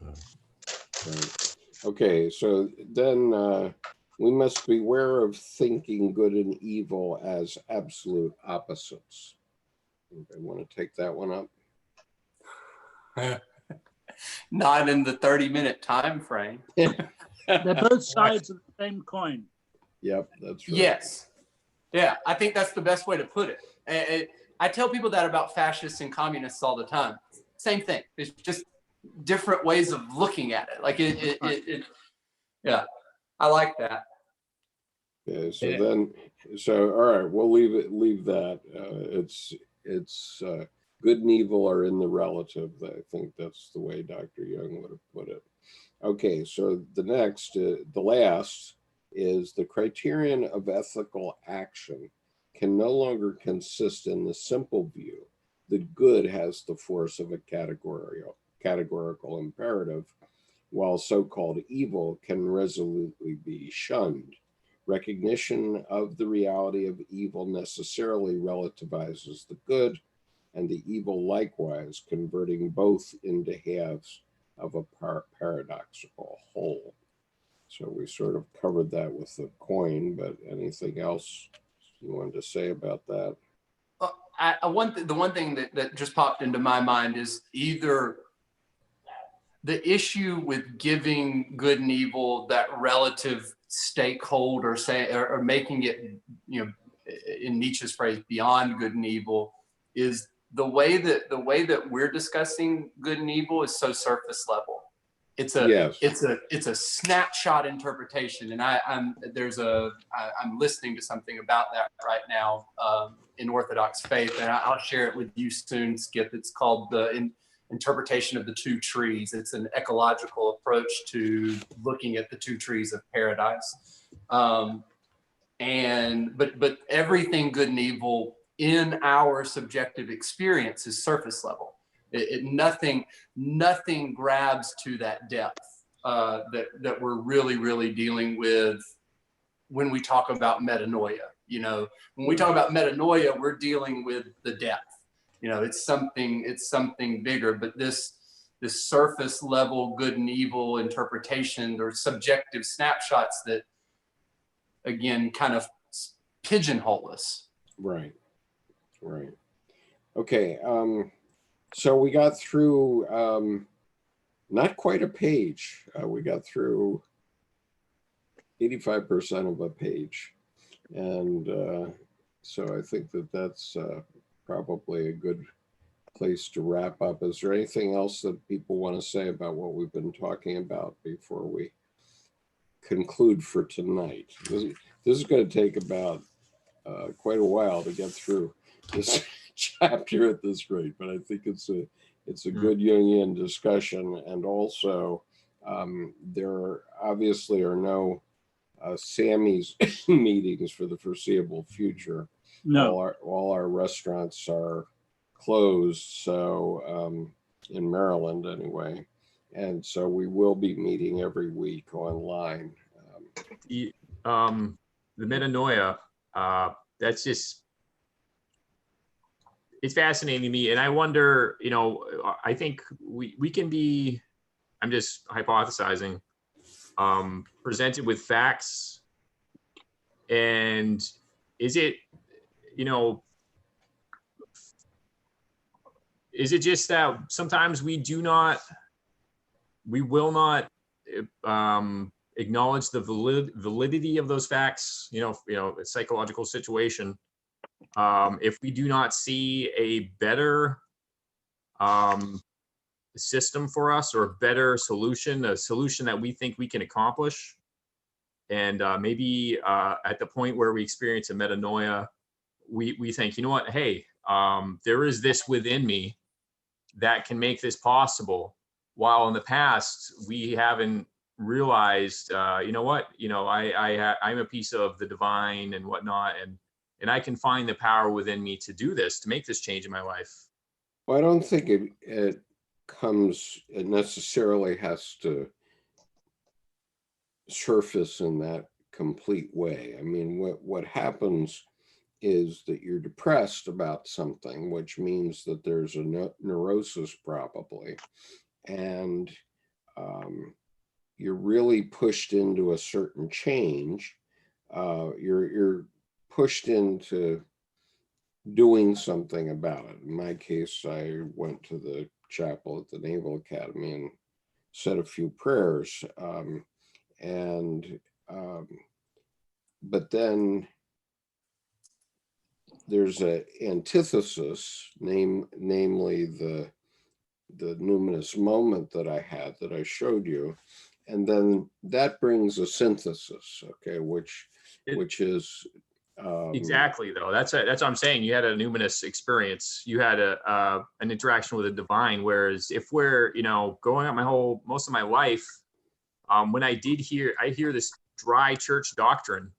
Right. Okay, so then we must beware of thinking good and evil as absolute opposites. I want to take that one up. Not in the 30-minute time frame. They're both sides of the same coin. Yep, that's right. Yes. Yeah, I think that's the best way to put it. I tell people that about fascists and communists all the time. Same thing. It's just different ways of looking at it. Like yeah, I like that. Yeah, so Yeah. then, so all right, we'll leave that. It's good and evil are in the relative. I think that's the way Dr. Young would have put it. Okay, so the next, the last is the criterion of ethical action can no longer consist in the simple view that good has the force of a categorical imperative, while so-called evil can resolutely be shunned. Recognition of the reality of evil necessarily relativizes the good and the evil likewise, converting both into halves of a paradoxical whole. So we sort of covered that with the coin, but anything else you wanted to say about that? The one thing that just popped into my mind is either the issue with giving good and evil that relative stakehold, or making it, you know, in Nietzsche's phrase, beyond good and evil, is the way that we're discussing good and evil is so surface level. It's a snapshot interpretation, and I'm listening to something about that right now in Orthodox faith, and I'll share it with you soon, Skip. It's called the interpretation of the two trees. It's an ecological approach to looking at the two trees of paradise, but everything good and evil in our subjective experience is surface level. Nothing grabs to that depth that we're really dealing with when we talk about metanoia. You know, when we talk about metanoia, we're dealing with the depth. You know, it's something bigger. But this surface level good and evil interpretation, or subjective snapshots that, again, kind of pigeonhole us. Right. Okay. So we got through not quite a page. We got through 85% of a page. And so I think that's probably a good place to wrap up. Is there anything else that people want to say about what we've been talking about before we conclude for tonight? This is going to take about quite a while to get through this chapter at this rate, but I think it's a good Jungian discussion. And also there obviously are no Sammy's meetings for the foreseeable future. No, all our restaurants are closed, so in Maryland anyway, and so we will be meeting every week online. The metanoia, that's just, it's fascinating to me. And I wonder, you know, I think we can be, I'm just hypothesizing, presented with facts. And is it, you know, is it just that sometimes we will not acknowledge the validity of those facts, you know, a psychological situation. If we do not see a better system for us, or a better solution, a solution that we think we can accomplish. And maybe at the point where we experience a metanoia, we think, you know what, hey, there is this within me that can make this possible. While in the past, we haven't realized, you know what, you know, I'm a piece of the divine and whatnot, and I can find the power within me to do this, to make this change in my life. Well, I don't think it necessarily has to surface in that complete way. I mean, what happens is that you're depressed about something, which means that there's a neurosis probably, and you're really pushed into a certain change. You're pushed into doing something about it. In my case, I went to the chapel at the Naval Academy and said a few prayers. But then there's an antithesis, namely the numinous moment that I had, that I showed you, and then that brings a synthesis, okay, which is exactly, though. That's what I'm saying. You had a numinous experience. You had an interaction with the divine. Whereas if we're, you know, going up most of my life, when I hear this dry church doctrine,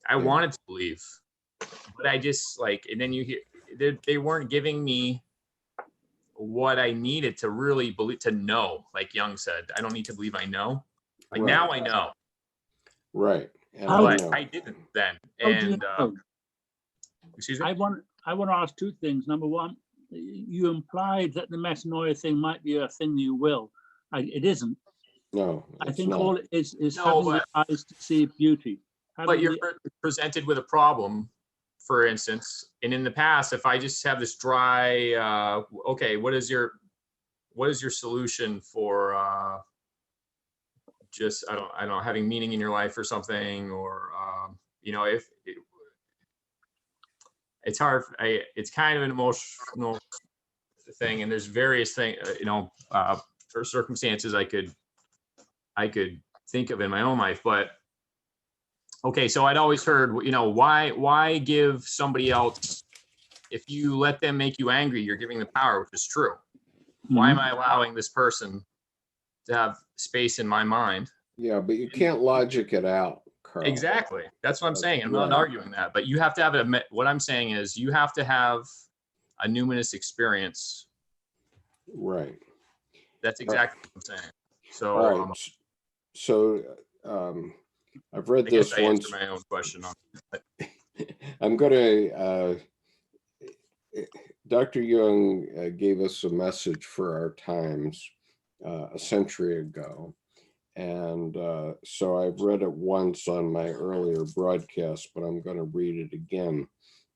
I wanted to believe, but I just and then you hear they weren't giving me what I needed to really believe, to know. Like Jung said, I don't need to believe, I know. Like right. Now I know. Right. And I didn't then. And excuse me? I want to ask two things. Number one, you implied that the metanoia thing might be a thing you will. It isn't. No, I think not. all it is having the eyes to see beauty. But you're presented with a problem, for instance, and in the past, if I just have this dry, okay, what is your solution for just I don't know, having meaning in your life or something, or you know, if it's hard, it's kind of an emotional thing, and there's various things, you know, for circumstances I could think of in my own life. But okay, so I'd always heard, you know, why give somebody else, if you let them make you angry, you're giving the power, which is true. Mm-hmm. Why am I allowing this person to have space in my mind? Yeah, but you can't logic it out, Carl. Exactly. That's what I'm saying. I'm not arguing that, but you have to have what I'm saying is you have to have a numinous experience. Right. That's exactly what I'm saying. So, all right. So I've read this once. I answered my own question on it. I'm going to, Dr. Jung gave us a message for our times a century ago. And so I've read it once on my earlier broadcast, but I'm going to read it again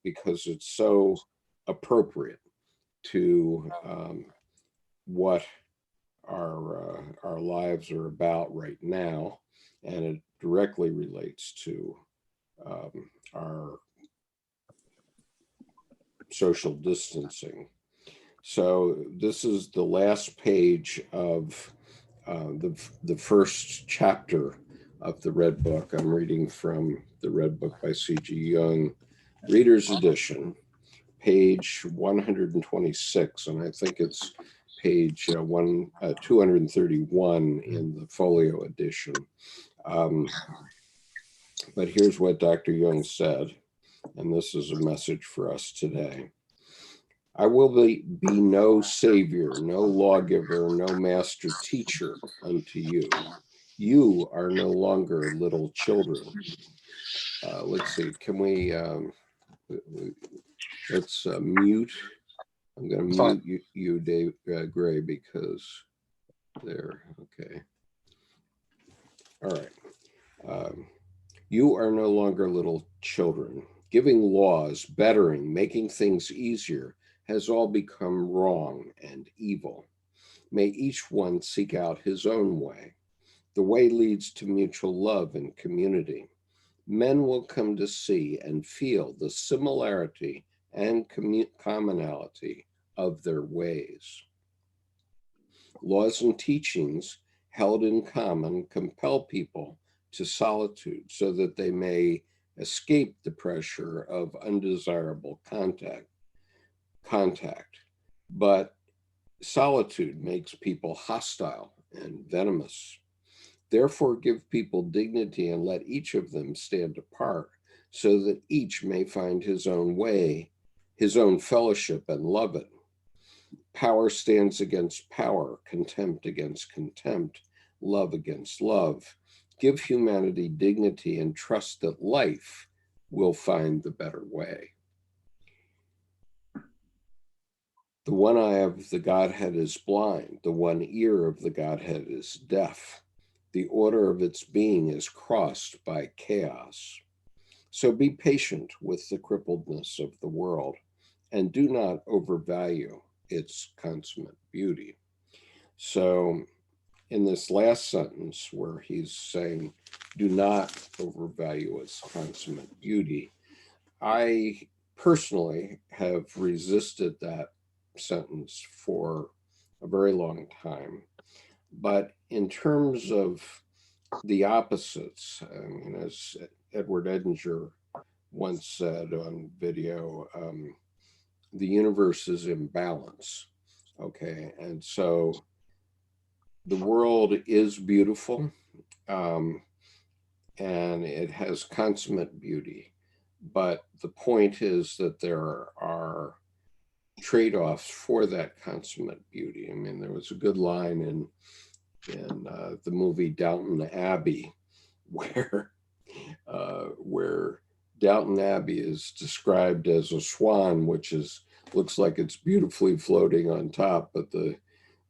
because it's so appropriate to what our lives are about right now, and it directly relates to our social distancing. So this is the last page of the first chapter of the Red Book. I'm reading from the Red Book by C.G. Jung, Reader's Edition, page 126, and I think it's page 231 in the folio edition. But here's what Dr. Jung said, and this is a message for us today. I will be no savior, no lawgiver, no master teacher unto you. You are no longer little children. Let's see, can we, let's mute. I'm going to mute you, Dave Gray, because there, okay. All right. You are no longer little children. Giving laws, bettering, making things easier has all become wrong and evil. May each one seek out his own way. The way leads to mutual love and community. Men will come to see and feel the similarity and commonality of their ways. Laws and teachings held in common compel people to solitude so that they may escape the pressure of undesirable contact. But solitude makes people hostile and venomous. Therefore, give people dignity and let each of them stand apart so that each may find his own way, his own fellowship, and love it. Power stands against power, contempt against contempt, love against love. Give humanity dignity and trust that life will find the better way. The one eye of the Godhead is blind. The one ear of the Godhead is deaf. The order of its being is crossed by chaos. So be patient with the crippledness of the world and do not overvalue its consummate beauty. So in this last sentence where he's saying, do not overvalue its consummate beauty, I personally have resisted that sentence for a very long time. But in terms of the opposites, I mean, as Edward Edinger once said on video, the universe is in balance. Okay, and so the world is beautiful, and it has consummate beauty. But the point is that there are trade-offs for that consummate beauty. I mean, there was a good line in the movie Downton Abbey, where Downton Abbey is described as a swan, which looks like it's beautifully floating on top, but the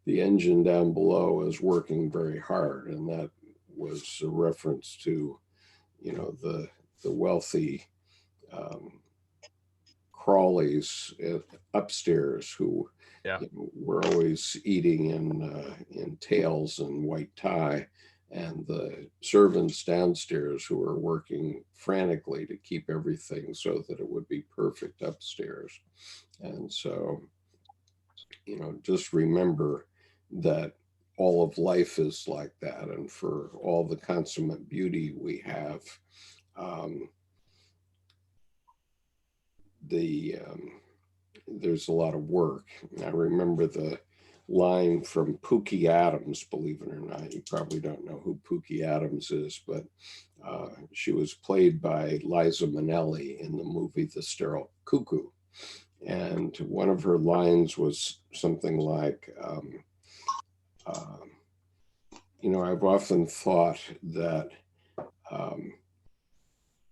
engine down below is working very hard, and that was a reference to, you know, the wealthy Crawleys upstairs who were always eating in tails and white tie, and the servants downstairs who were working frantically to keep everything so that it would be perfect upstairs. And so, you know, just remember that all of life is like that, and for all the consummate beauty we have, there's a lot of work. I remember the line from Pookie Adams, believe it or not. You probably don't know who Pookie Adams is, but she was played by Liza Minnelli in the movie The Sterile Cuckoo. And one of her lines was something like, you know, I've often thought that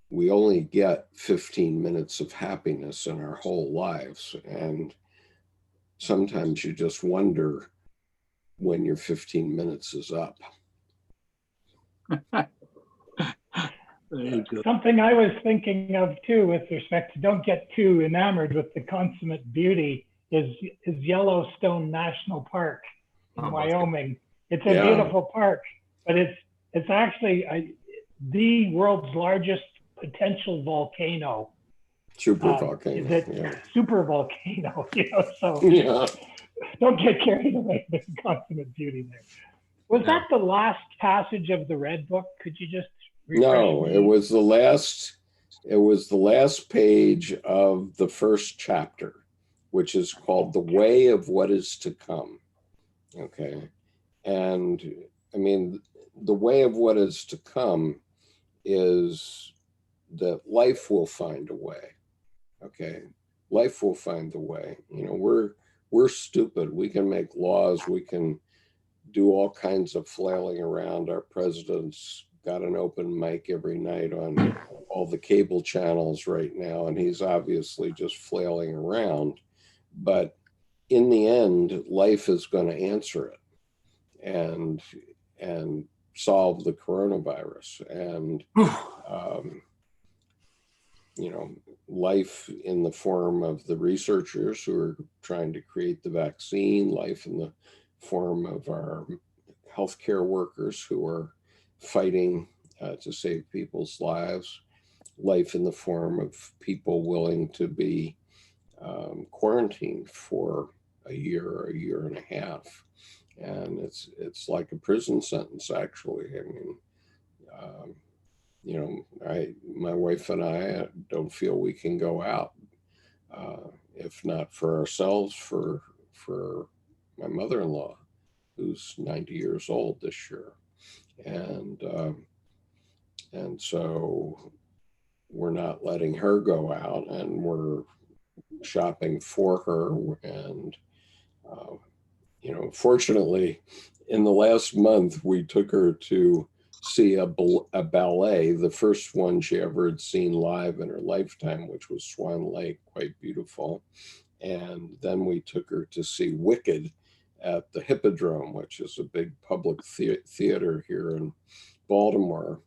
we only get 15 minutes of happiness in our whole lives. And sometimes you just wonder when your 15 minutes is up. Something I was thinking of too, with respect to don't get too enamored with the consummate beauty, is Yellowstone National Park in Wyoming. It's a beautiful park, but it's actually the world's largest potential volcano. Super volcano. Super volcano, you know, so don't get carried away with the consummate beauty there. Was that the last passage of the Red Book? Could you just No, it was the last page of the first chapter, which is called The Way of What Is to Come. Okay. And I mean, the way of what is to come is that life will find a way. Okay. life will find the way. You know, we're stupid. We can make laws. We can do all kinds of flailing around. Our president's got an open mic every night on all the cable channels right now, and he's obviously just flailing around. But in the end, life is going to answer it and solve the coronavirus. And you know, life in the form of the researchers who are trying to create the vaccine, life in the form of our healthcare workers who are fighting to save people's lives, life in the form of people willing to be quarantined for a year and a half. And it's like a prison sentence, actually. I mean, you know, my wife and I don't feel we can go out, if not for ourselves, for my mother-in-law, who's 90 years old this year. And so we're not letting her go out, and we're shopping for her. And, you know, fortunately, in the last month, we took her to see a ballet, the first one she ever had seen live in her lifetime, which was Swan Lake, quite beautiful. And then we took her to see Wicked at the Hippodrome, which is a big public theater here in Baltimore.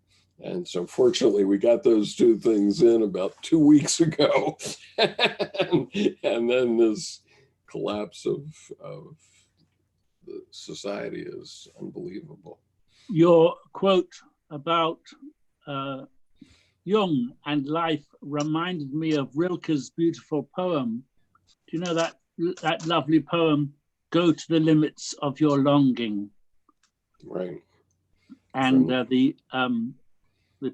And so fortunately, we got those two things in about 2 weeks ago. and then this collapse of the society is unbelievable. Your quote about Jung and life reminded me of Rilke's beautiful poem. Do you know that lovely poem, Go to the Limits of Your Longing? Right. And the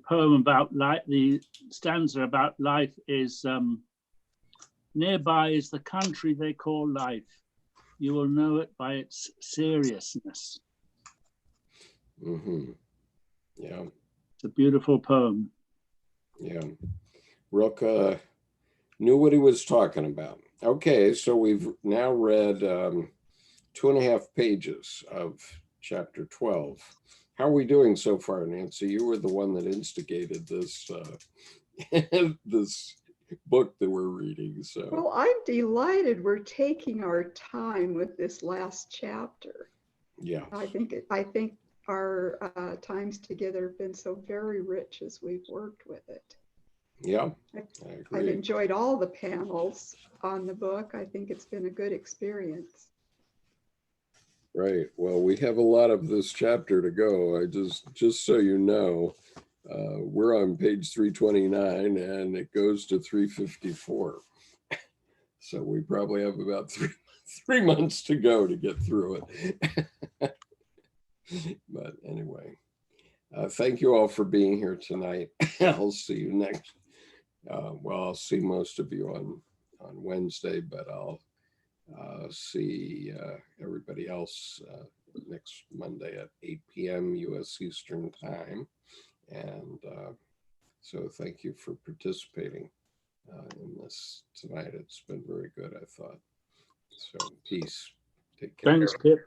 poem about life, the stanza about life is, nearby is the country they call life. You will know it by its seriousness. Mm-hmm. Yeah. It's a beautiful poem. Yeah. Rilke knew what he was talking about. Okay, so we've now read 2.5 pages of chapter 12. How are we doing so far, Nancy? You were the one that instigated this this book that we're reading. So, well, I'm delighted we're taking our time with this last chapter. Yeah, I think our times together have been so very rich as we've worked with it. Yeah, I agree. I've enjoyed all the panels on the book. I think it's been a good experience. Right. Well, we have a lot of this chapter to go. I just so you know, we're on page 329 and it goes to 354. So we probably have about three months to go to get through it. But anyway, thank you all for being here tonight. I'll see you next. Well, I'll see most of you on Wednesday, but I'll see everybody else next Monday at 8 p.m. U.S. Eastern Time. And so thank you for participating in this tonight. It's been very good, I thought. So peace. Take care. Thanks, Kip.